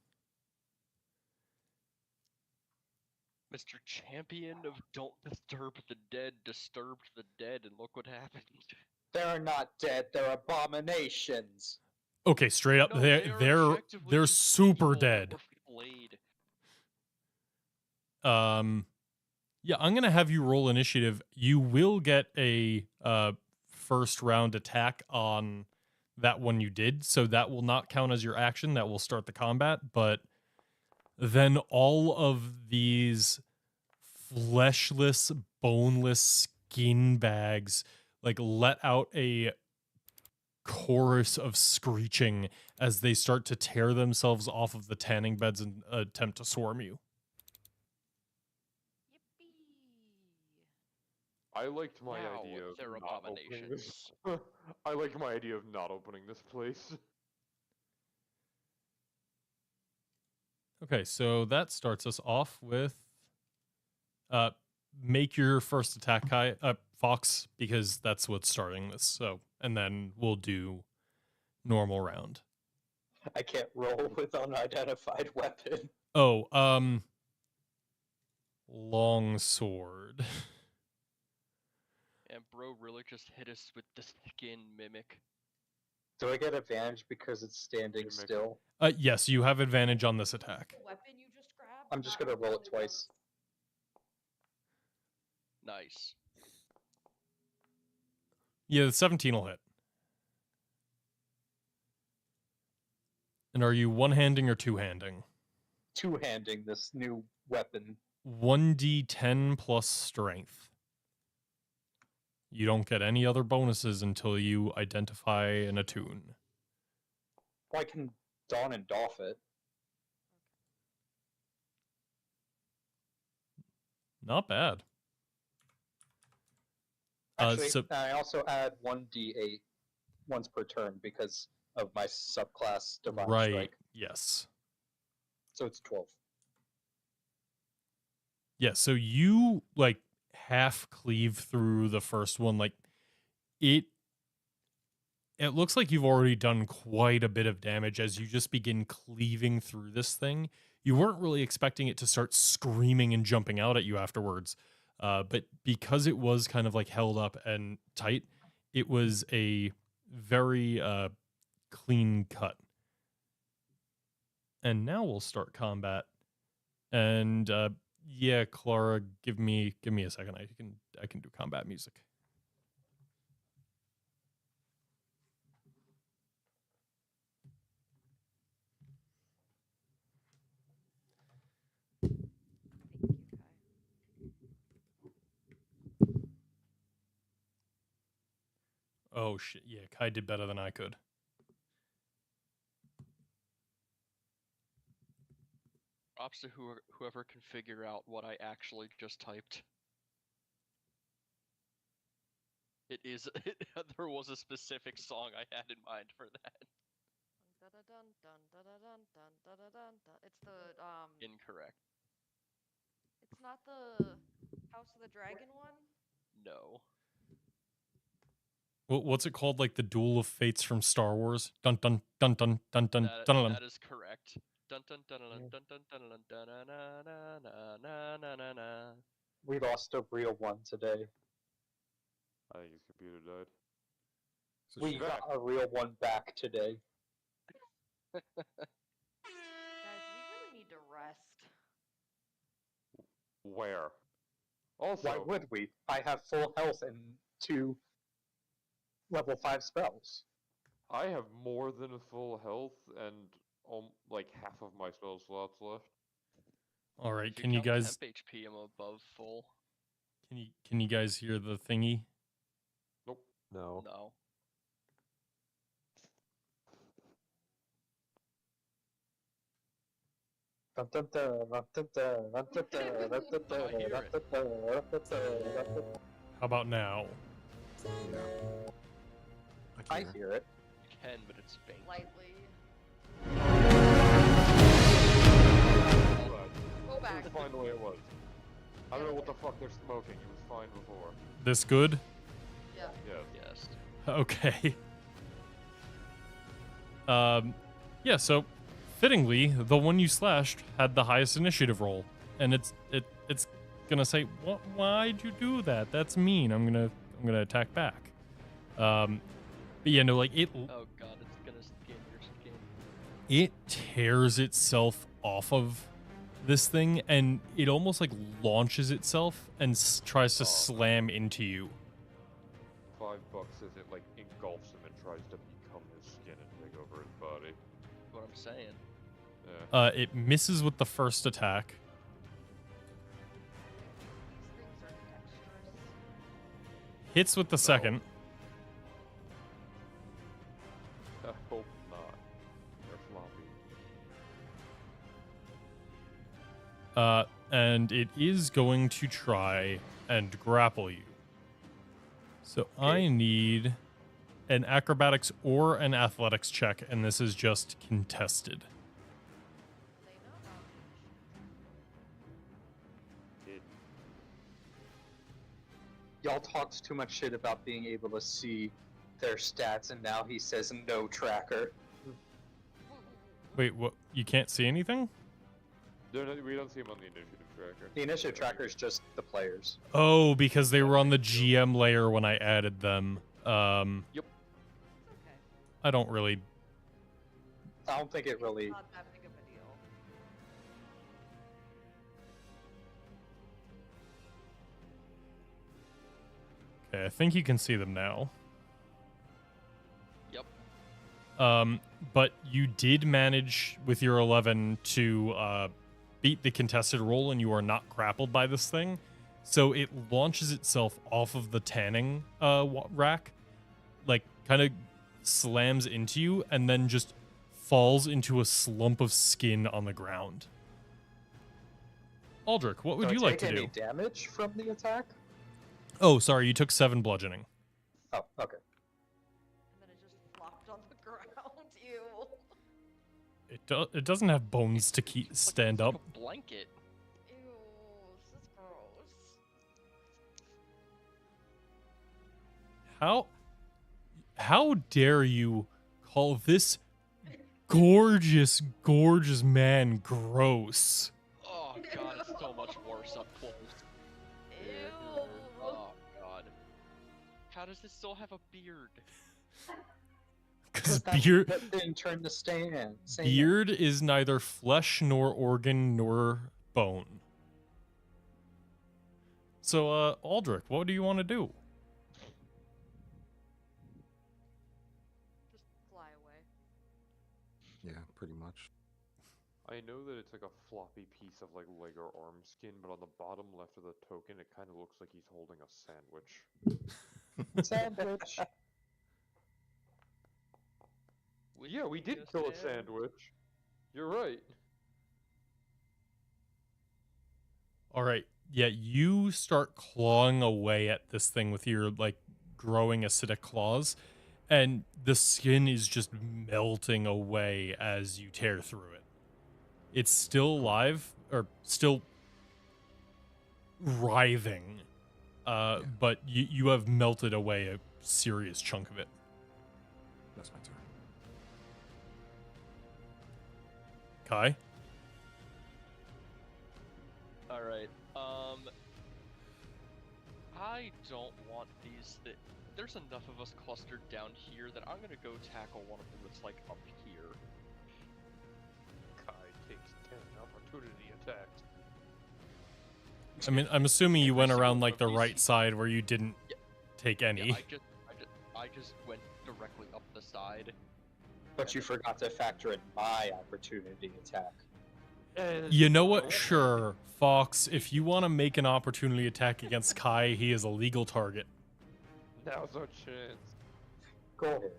Mr. Champion of Don't Disturb the Dead disturbed the dead, and look what happened. They're not dead, they're abominations. Okay, straight up, No, they're objectively just super people that dead. were flayed. Yeah, I'm gonna have you roll initiative. You will get a first round attack on that one you did, so that will not count as your action. That will start the combat, but then all of these fleshless, boneless skin bags like let out a chorus of screeching as they start to tear themselves off of the tanning beds and attempt to swarm you. I liked my Now idea of they're not opening this. abominations. I like my idea of not opening this place. Okay, so that starts us off with make your first attack, Fox, because that's what's starting this. So, and then we'll do normal round. I can't roll with unidentified weapon. Oh, long sword. And bro really just hit us with the skin mimic. Do I get advantage because it's standing Mimic. still? Yes, you have advantage on this attack. The weapon you just grabbed? I'm just Not gonna roll it only twice. Nice. Yeah, the 17 will hit. And are you one-handing or two-handing? Two-handing this new weapon. 1d10 plus strength. You don't get any other bonuses until you identify and attune. Well, I can don and doff it. Not bad. Actually, so I also add 1d8 once per turn because of my subclass Divine right, Strike. yes. So it's 12. Yeah, so you like half cleave through the first one. Like it looks like you've already done quite a bit of damage as you just begin cleaving through this thing. You weren't really expecting it to start screaming and jumping out at you afterwards. But because it was kind of like held up and tight, it was a very clean cut. And now we'll start combat. And yeah, Clara, give me a second. I can do combat music. Thank you, Kai. Oh shit! Yeah, Kai did better than I could. Props to whoever can figure out what I actually just typed. It is. There was a specific song I had in mind for that. It's the Incorrect. It's not the House of the Dragon one. No. What's it called? Like the Duel of Fates from Star Wars? Dun dun dun dun dun dun dun. That is correct. Dun dun dun dun dun dun dun dun dun na na na na na na. We lost a real one today. I think his computer died. So We she- got a real one back today. Guys, we really need to rest. Where? Also, Why would we? I have full health and 2 level 5 spells. I have more than a full health and like half of my spell slots left. All right, If can you count guys temp HP, I'm above full. can you guys hear the thingy? Nope. No. No. How about now? No. I can't hear it. You can, but it's faint. Lightly. But Go back. it was fine the way it was. I don't know what the fuck they're smoking. It was fine before. This good? Yeah. Yes. Yes. Okay. Yeah, so fittingly, the one you slashed had the highest initiative roll, and it's gonna say, why'd you do that? That's mean. I'm gonna attack back. But yeah, no, like it Oh god, it's gonna skin your skin. it tears itself off of this thing, and it almost like launches itself and tries to Oh. slam into you. $5 as it like engulfs him and tries to become his skin and take over his body. What I'm saying. Yeah. It misses with the first attack. These things are dexterous. Hits with the second. I hope not. They're floppy. And it is going to try and grapple you. So I need an acrobatics or an athletics check, and this is just contested. They know. y'all talked too much shit about being able to see their stats, and now he says no tracker. Wait, what? You can't see anything? We don't see him on the initiative tracker. The initiative tracker is just the players. Oh, because they were on the GM layer when I added them. Yep. It's okay. I don't really. I don't think it really. Not that big of a deal. Okay, I think you can see them now. Yep. But you did manage with your 11 to beat the contested roll, and you are not grappled by this thing. So it launches itself off of the tanning rack, like kind of slams into you, and then just falls into a slump of skin on the ground. Aldrich, what would Do I you like take to any do? damage from the attack? Oh, sorry, you took 7 bludgeoning. Oh, okay. And then it just flopped on the ground. Ew. It doesn't have bones to keep It's like- stand it's like up. a blanket. Ew. This is gross. How dare you call this gorgeous man gross? Oh god, it's so much worse up close. Ew. Oh god. How does this still have a beard? Because That didn't turn the stand. beard is neither flesh nor organ nor bone. So, Aldrich, what do you want to do? Just fly away. Yeah, pretty much. I know that it's like a floppy piece of like leg or arm skin, but on the bottom left of the token, it kind of looks like he's holding a sandwich. Sandwich. Yeah, we did kill a sandwich. You're right. All right. Yeah, you start clawing away at this thing with your like growing acidic claws, and the skin is just melting away as you tear through it. It's still alive or still writhing, but you have melted away a serious chunk of it. That's my turn. Kai? Alright, I don't want these there's enough of us clustered down here that I'm gonna go tackle one of them that's like up here. Kai takes 10 opportunity attacks. I mean, I'm assuming you Every went single around one like of the these right side where you didn't Yeah. take any. Yeah, I just went directly up the side. But you forgot to factor in my opportunity attack. You know what? Sure, Fox, if you want to make an opportunity attack against Kai, he is a legal target. Now's our chance. Go ahead.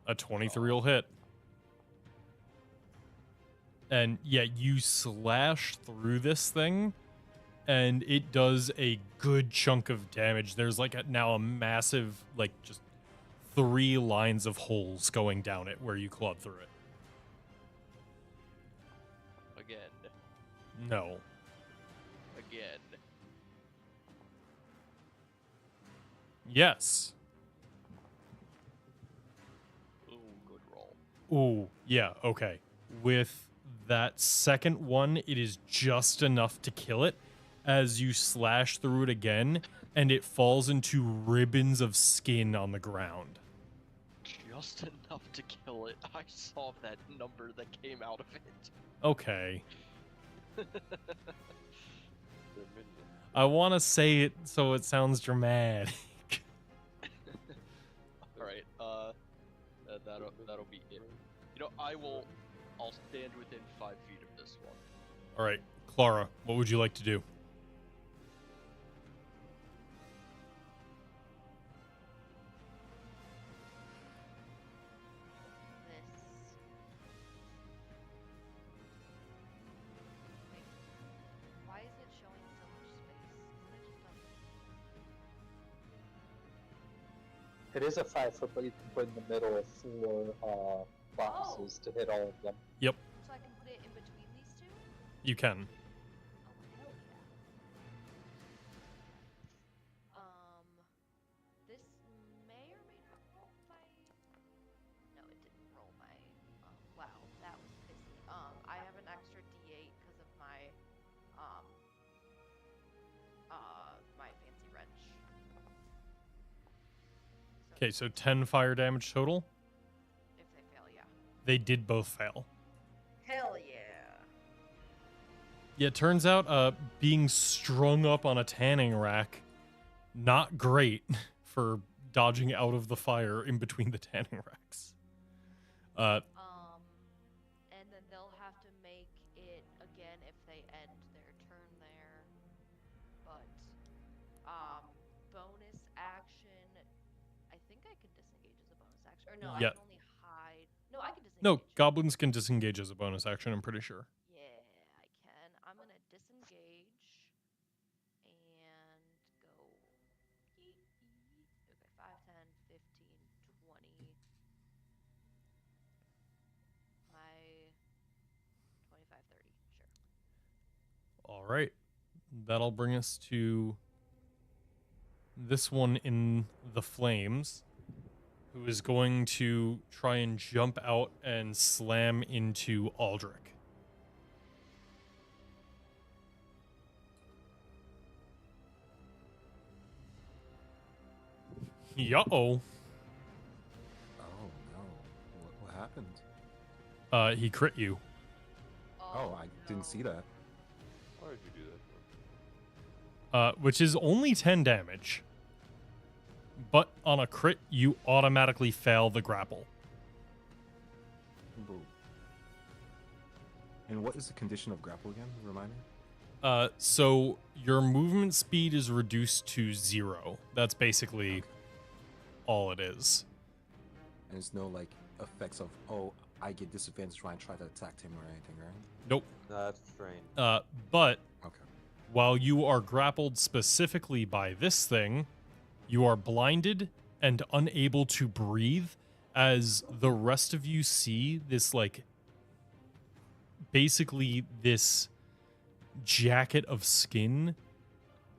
A 23 will hit. And yeah, you slash through this thing, and it does a good chunk of damage. There's like now a massive, like just 3 lines of holes going down it where you clawed through it. Again. No. Again. Yes. Ooh, good roll. Ooh, yeah, okay. With that second one, it is just enough to kill it as you slash through it again, and it falls into ribbons of skin on the ground. Just enough to kill it. I saw that number that came out of it. Okay. They're minions. I want to say it so it sounds dramatic. Alright, that'll be it. You know, I'll stand within 5 feet of this one. All right, Clara, what would you like to do? This. Wait. Why is it showing so much space? Isn't it just a... It is a 5-foot, but you can put in the middle of 4 boxes to hit all of them. Yep. So I can put it in between these two? You can. Oh, hell yeah. This may or may not roll my. No, it didn't roll my. Wow, that was pissy. I have an extra D8 because of my, my fancy wrench. Okay, so 10 fire damage total. If they fail, yeah. They did both fail. Hell yeah. Yeah, it turns out being strung up on a tanning rack, not great for dodging out of the fire in between the tanning racks. And then they'll have to make it again if they end their turn there. But, bonus action. I think I can disengage as a bonus action. Or no, Yeah. I can only hide. No, I can disengage. No, goblins can disengage as a bonus action, I'm pretty sure. Yeah, I can. I'm gonna disengage and go. Okay, 5, 10, 15, 20. My 25, 30. Sure. All right. That'll bring us to this one in the flames, who is going to try and jump out and slam into Aldrich. Yo. Oh no! What happened? He crit you. Oh, I didn't see that. Why did you do that? Which is only 10 damage. But on a crit, you automatically fail the grapple. Boo. And what is the condition of grapple again? Remind me. So your movement speed is reduced to 0. That's basically all it is. And there's no like effects of I get disadvantage when I try to attack him or anything, right? Nope. That's strange. But Okay. while you are grappled specifically by this thing, you are blinded and unable to breathe as the rest of you see this, like, basically this jacket of skin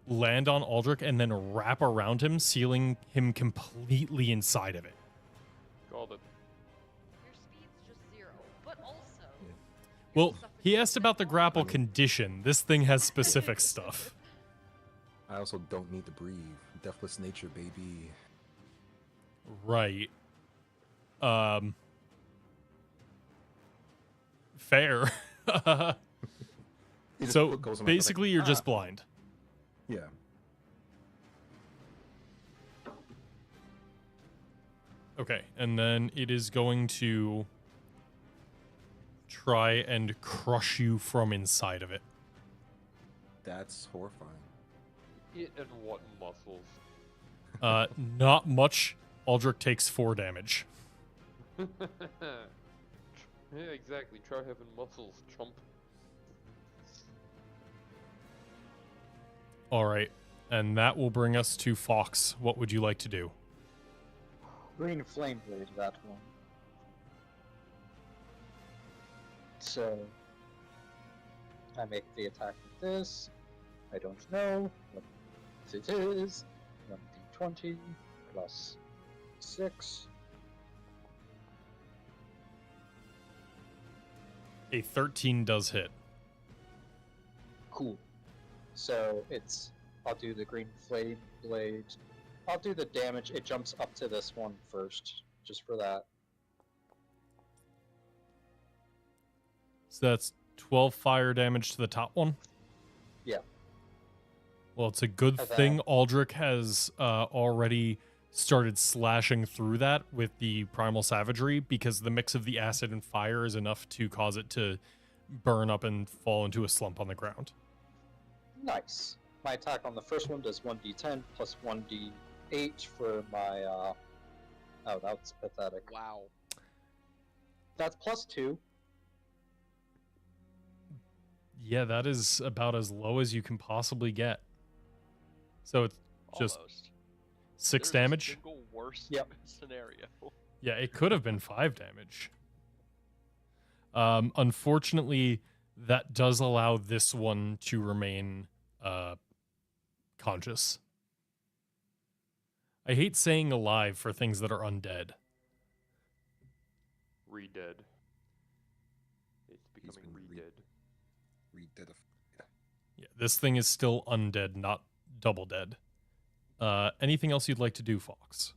land on Aldrich and then wrap around him, sealing him completely inside of it. Called it. Your speed's just 0, but also. Yeah. Well, he asked about the grapple condition. This thing has specific stuff. I also don't need to breathe. Deathless nature, baby. Right. Fair. He just So goes on like, basically, you're just blind. yeah. Okay, and then it is going to try and crush you from inside of it. That's horrifying. It and what muscles? Not much. Aldrich takes 4 damage. Yeah, exactly. Try having muscles, chump. All right, and that will bring us to Fox. What would you like to do? Green flame blade, that one. So I make the attack with this. I don't know what it is. 1d20 plus 6. A 13 does hit. Cool. So I'll do the green flame blade. I'll do the damage. It jumps up to this one first, just for that. So that's 12 fire damage to the top one? Yeah. Well, it's a good And thing then- Aldrich has already started slashing through that with the primal savagery, because the mix of the acid and fire is enough to cause it to burn up and fall into a slump on the ground. Nice. My attack on the first one does 1d10 plus 1d8 for my, oh, that's pathetic. Wow. That's plus 2. Yeah, that is about as low as you can possibly get. So it's just Almost. 6 There's a damage. single worst Yep. scenario. Yeah, it could have been 5 damage. Unfortunately, that does allow this one to remain conscious. I hate saying alive for things that are undead. Re-dead. It's He's becoming been re-dead. Yeah, this thing is still undead, not double dead. Anything else you'd like to do, Fox?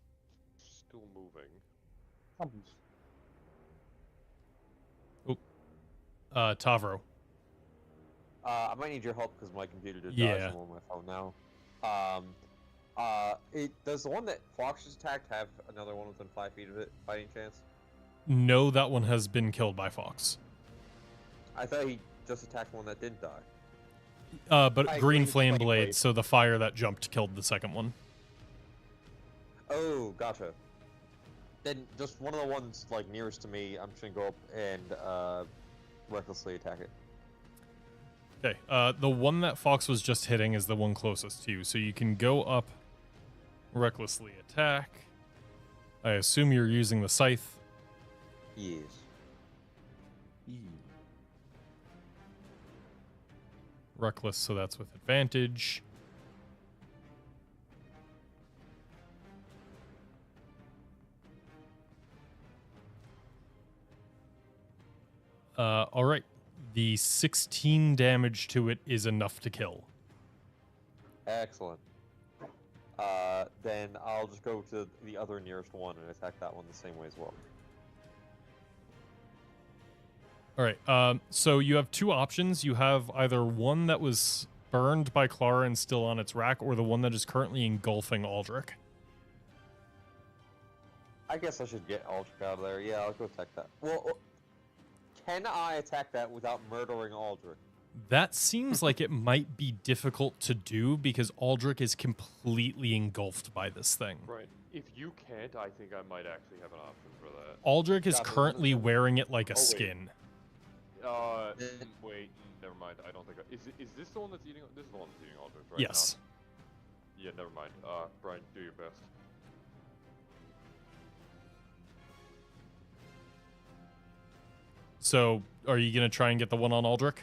Still moving. Tavro. I might need your help because my computer did die, Yeah. so I'm on my phone now. Does the one that Fox just attacked have another one within 5 feet of it, by any chance? No, that one has been killed by Fox. I thought he just attacked one that didn't die. But Hi, green green flame flame blade, blade. so the fire that jumped killed the second one. Oh, gotcha. Then just one of the ones like nearest to me, I'm just gonna go up and recklessly attack it. Okay, the one that Fox was just hitting is the one closest to you, so you can go up, recklessly attack. I assume you're using the scythe. Yes. Reckless, so that's with advantage. All right. The 16 damage to it is enough to kill. Excellent. Then I'll just go to the other nearest one and attack that one the same way as well. All right. So you have two options. You have either one that was burned by Clara and still on its rack, or the one that is currently engulfing Aldrich. I guess I should get Aldrich out of there. Yeah, I'll go attack that. Well, can I attack that without murdering Aldrich? That seems like it might be difficult to do because Aldrich is completely engulfed by this thing. Right. If you can't, I think I might actually have an option for that. Aldrich is Gotcha. currently wearing it like a Oh, wait. skin. Wait, never mind. I don't think. Is this the one that's eating? This is the one that's eating Aldrich, right? Yes. Yeah, never mind. Brian, do your best. So, are you going to try and get the one on Aldrich?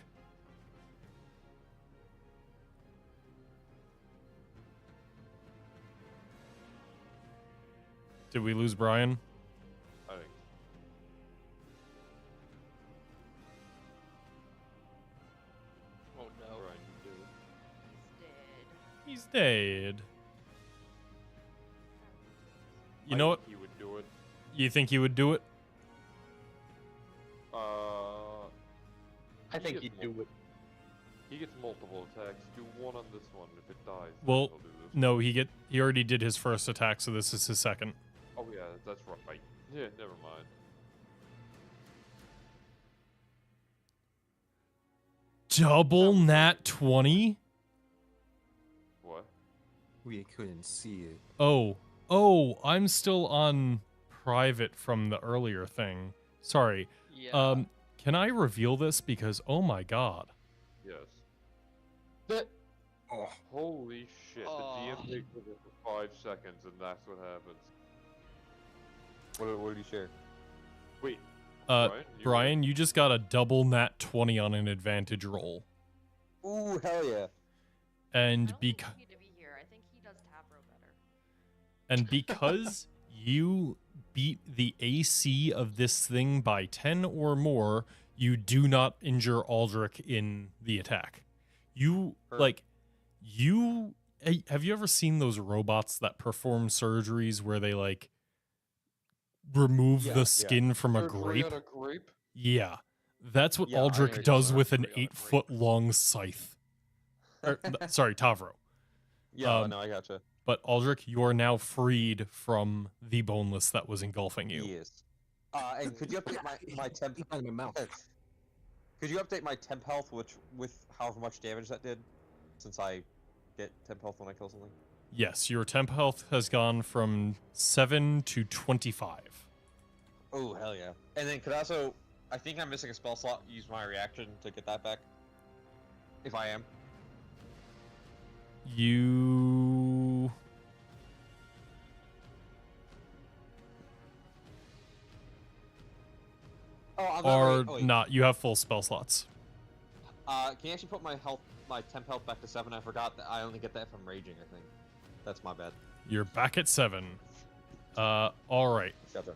Did we lose Brian? I think. Oh no. Brian, you do it. He's dead. He's dead. You I know what? think he would do it. You think he would do it? I think gets he'd do it. He gets multiple attacks. Do one on this one. If it dies, then Well, he'll do this. no, he already did his first attack, so this is his second. Oh yeah, that's right. Yeah, never mind. Double nat 20? What? We couldn't see it. Oh, I'm still on private from the earlier thing. Sorry. Yeah. Can I reveal this? Because, oh my god. Yes. Oh, Holy shit! Aw. The DM takes over for 5 seconds, and that's what happens. What did you share? Wait. Brian, you just got a double nat 20 on an advantage roll. Ooh, hell yeah! I And don't think because he need to be here. I think he does Tavro better. And because you beat the AC of this thing by 10 or more, you do not injure Aldrich in the attack. You, Perfect. have you ever seen those robots that perform surgeries where they, like, remove Yeah, the yeah. skin from a Surgery grape? on a grape? Yeah. That's what Yeah, I know Aldrich you're does talking with an about. Surgery on a 8-foot long scythe. Sorry, Tavro. Yeah, no, I gotcha. But Aldrich, you are now freed from the boneless that was engulfing you. Yes. And could you update my temp? in my mouth. Could you update my temp health, with however much damage that did, since I get temp health when I kill something? Yes, your temp health has gone from 7 to 25. Oh hell yeah! And then could I also, I think I'm missing a spell slot. Use my reaction to get that back. If I am. You Oh, I'm are not. Wait. not. You have full spell slots. Can you actually put my temp health back to 7? I forgot that I only get that from raging. I think that's my bad. You're back at 7. All right. Gotcha.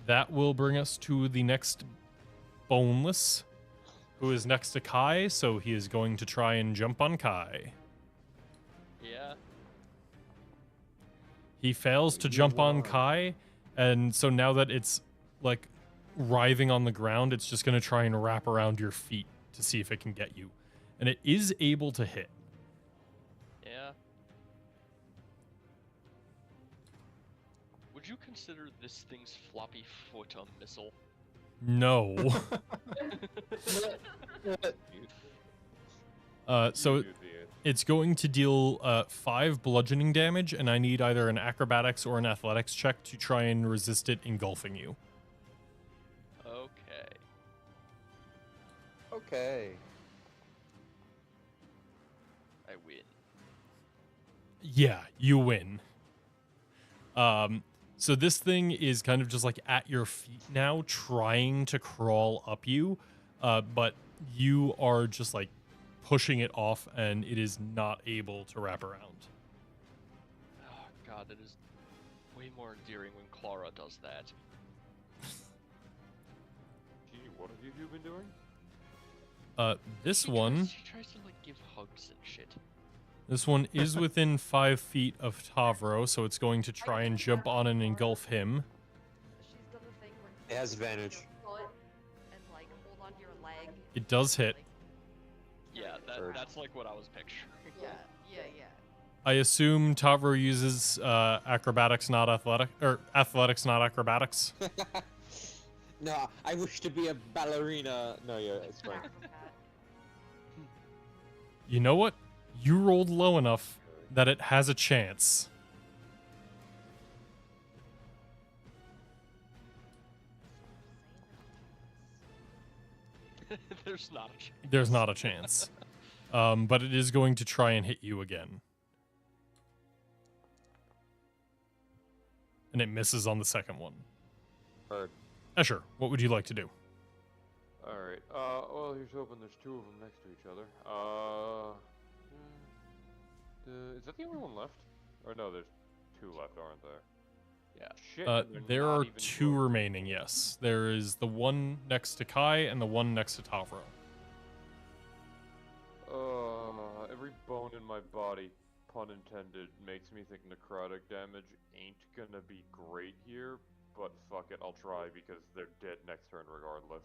That will bring us to the next boneless, who is next to Kai. So he is going to try and jump on Kai. Yeah. He fails to jump on Kai, and so now that it's like writhing on the ground, it's just going to try and wrap around your feet to see if it can get you. And it is able to hit. Yeah. Would you consider this thing's floppy foot a missile? No. So You do the- it's going to deal 5 bludgeoning damage, and I need either an acrobatics or an athletics check to try and resist it engulfing you. Okay. Okay. I win. Yeah, you win. So this thing is kind of just like at your feet now, trying to crawl up you, but you are just like pushing it off, and it is not able to wrap around. Oh god, that is way more endearing when Clara does that. Gee, what have you been doing? This She one, tries to like give hugs and shit. this one is within 5 feet of Tavro, so it's going to try and jump on and engulf him. She's done the thing where It has you put advantage. your foot and like hold onto your leg. It does hit. Like, Yeah, Urge. that's like what I was picturing. yeah. I assume Tavro uses acrobatics, not athletic, or athletics, not acrobatics. No, I wish to be a ballerina. No, yeah, it's fine. Acrobat. You know what? You rolled low enough that it has a chance. There's not a chance. There's not a chance. But it is going to try and hit you again. And it misses on the second one. Heard. Escher, what would you like to do? Alright, well, here's hoping there's 2 of them next to each other. Is that the only one left? Or no, there's 2 left, aren't there? Yeah. Shit, and they're There not are even 2 close. remaining, yes. There is the one next to Kai and the one next to Tavro. Every bone in my body, pun intended, makes me think necrotic damage ain't gonna be great here, but fuck it, I'll try because they're dead next turn regardless.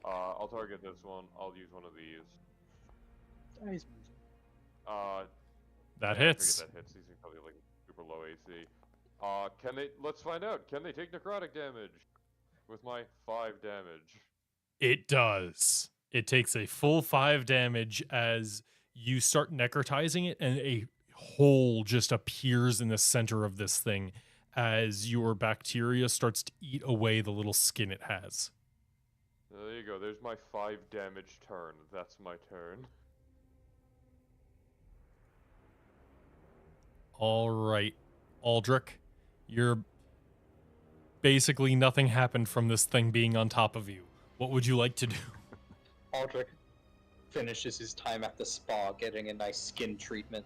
I'll target this one, I'll use one of these. Nice. That Yeah, I hits. figured that hits, these are probably like super low AC. Let's find out, can they take necrotic damage? With my 5 damage. It does. It takes a full 5 damage as you start necrotizing it, and a hole just appears in the center of this thing as your bacteria starts to eat away the little skin it has. There you go, there's my 5 damage turn, that's my turn. All right, Aldrich, you're basically nothing happened from this thing being on top of you. What would you like to do? Aldrich finishes his time at the spa getting a nice skin treatment.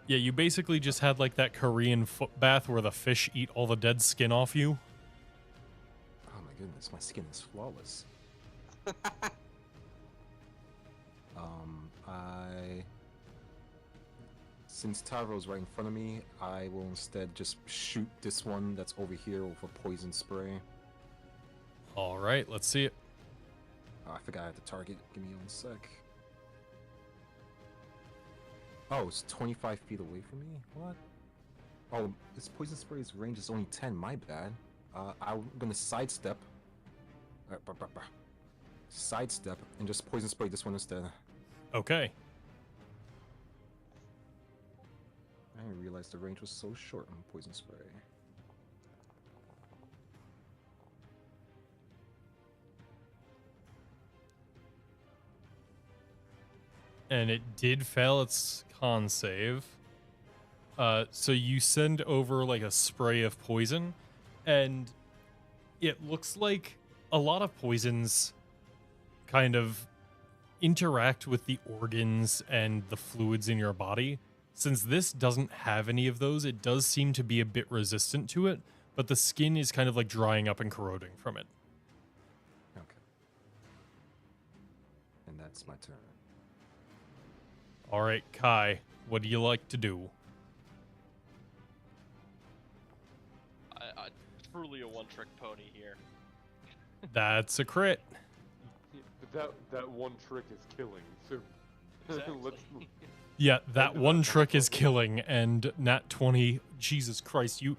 Yeah, you basically just had like that Korean foot bath where the fish eat all the dead skin off you. Oh my goodness, my skin is flawless. Since Tavro's right in front of me, I will instead just shoot this one that's over here with a poison spray. All right, let's see it. Oh, I forgot I had to target. Give me 1 sec. Oh, it's 25 feet away from me? What? Oh, this poison spray's range is only 10. My bad. I'm gonna sidestep. Sidestep and just poison spray this one instead. Okay. I didn't realize the range was so short on poison spray. And it did fail its con save. So you send over like a spray of poison, and it looks like a lot of poisons kind of interact with the organs and the fluids in your body. Since this doesn't have any of those, it does seem to be a bit resistant to it, but the skin is kind of like drying up and corroding from it. Okay. And that's my turn. All right, Kai, what do you like to do? I truly a one-trick pony here. That's a crit. That one trick is killing. So Exactly. Yeah, that Into one that trick is motherfucker. killing, and nat 20, Jesus Christ, you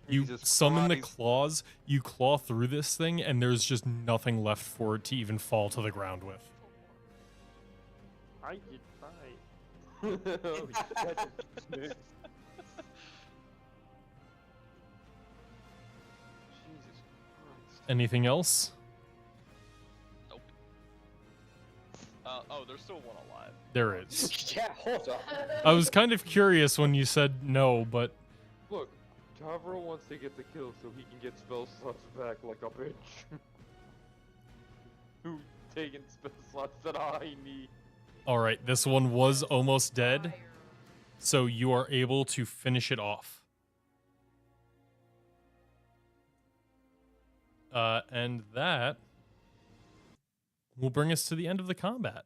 Jesus summon the Christ. claws, you claw through this thing, and there's just nothing left for it to even fall to the ground with. I did fine. Oh, that just missed. Jesus Christ. Anything else? Nope. Oh, there's still one alive. There is. Yeah, hold up. I was kind of curious when you said no, but Look, Tavro wants to get the kill so he can get spell slots back like a bitch. Who taking spell slots that I need? all right, this one was almost dead, Fire. so you are able to finish it off. And that will bring us to the end of the combat.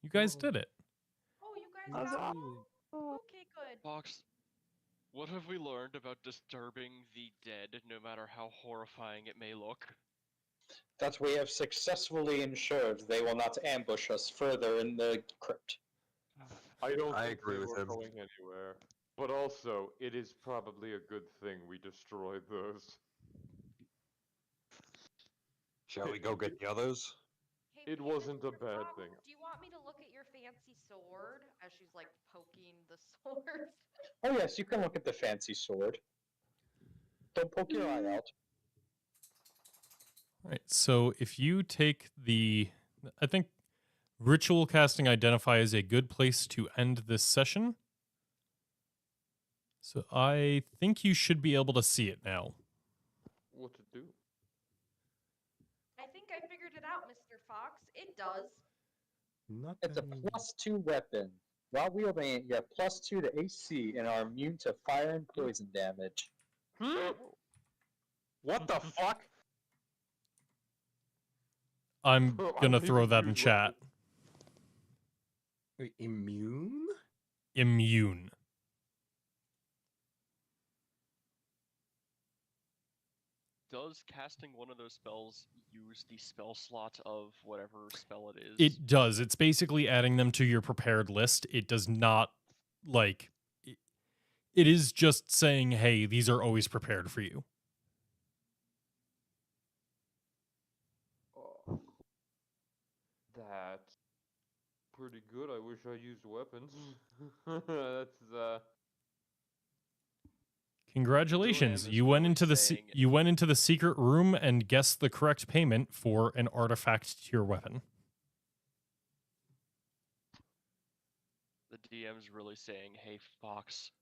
You guys did it. Oh, you guys got Okay, good. Fox, what have we learned about disturbing the dead, no matter how horrifying it may look? That we have successfully ensured they will not ambush us further in the crypt. I don't I think agree they with were him. going anywhere. But also, it is probably a good thing we destroyed those. Shall we go get the others? Hey, It Mr. wasn't a bad Fox, thing. Do you want me to look at your fancy sword as she's like poking the sword? Oh yes, you can look at the fancy sword. Don't poke your eye out. All right, so if you take I think ritual casting identify is a good place to end this session. So I think you should be able to see it now. What to do? I think I figured it out, Mr. Fox. It does. Not It's a any- +2 weapon. While wielding it, you have +2 to AC and are immune to fire and poison damage. What the fuck? I'm Bro, I gonna don't throw even that in use chat. Wait, immune? Immune. Does casting one of those spells use the spell slot of whatever spell it is? It does. It's basically adding them to your prepared list. It does not like it is just saying, "Hey, these are always prepared for you." Oh, that's pretty good. I wish I used weapons. That's Congratulations. Julian is You went really into the saying- you went into the secret room and guessed the correct payment for an artifact to your weapon. The DM's really saying, "Hey, Fox,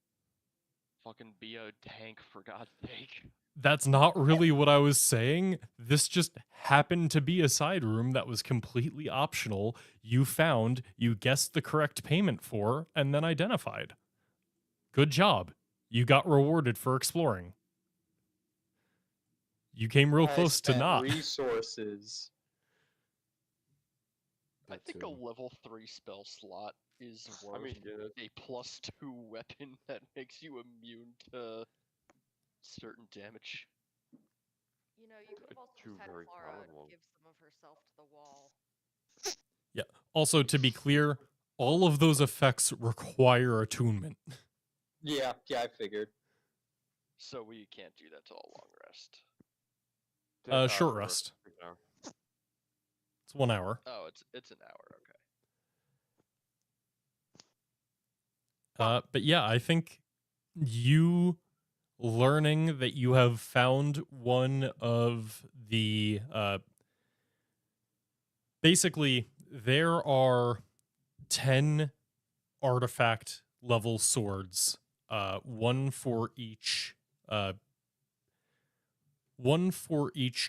fucking be a tank for God's sake." That's not really what I was saying. This just happened to be a side room that was completely optional. You found, you guessed the correct payment for, and then identified. Good job. You got rewarded for exploring. You came real I close to spent not. resources. I That think too. a level 3 spell slot is worth I mean, yeah, a +2 weapon that makes you immune to certain damage. You know, you could have also Two just had very Clara valid ones. give some of herself to the wall. Yeah. Also, to be clear, all of those effects require attunement. Yeah, I figured. So we can't do that till a long rest. Short rest. It's 1 hour. Oh, it's an hour, okay. But yeah, I think you learning that you have found one of the basically there are 10 artifact level swords, one for each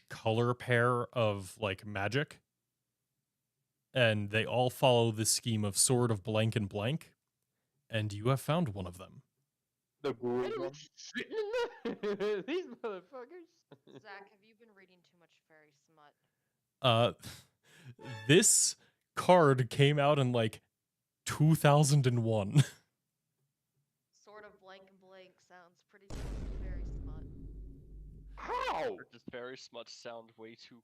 color pair of like magic. and they all follow the scheme of sword of blank and blank, and you have found one of them. The ghoul Hey, one. shitting in there. These motherfuckers. Zach, have you been reading too much fairy smut? This card came out in like 2001. Sort of blank and blank sounds pretty close to fairy smut. How? Or does fairy smut sound way too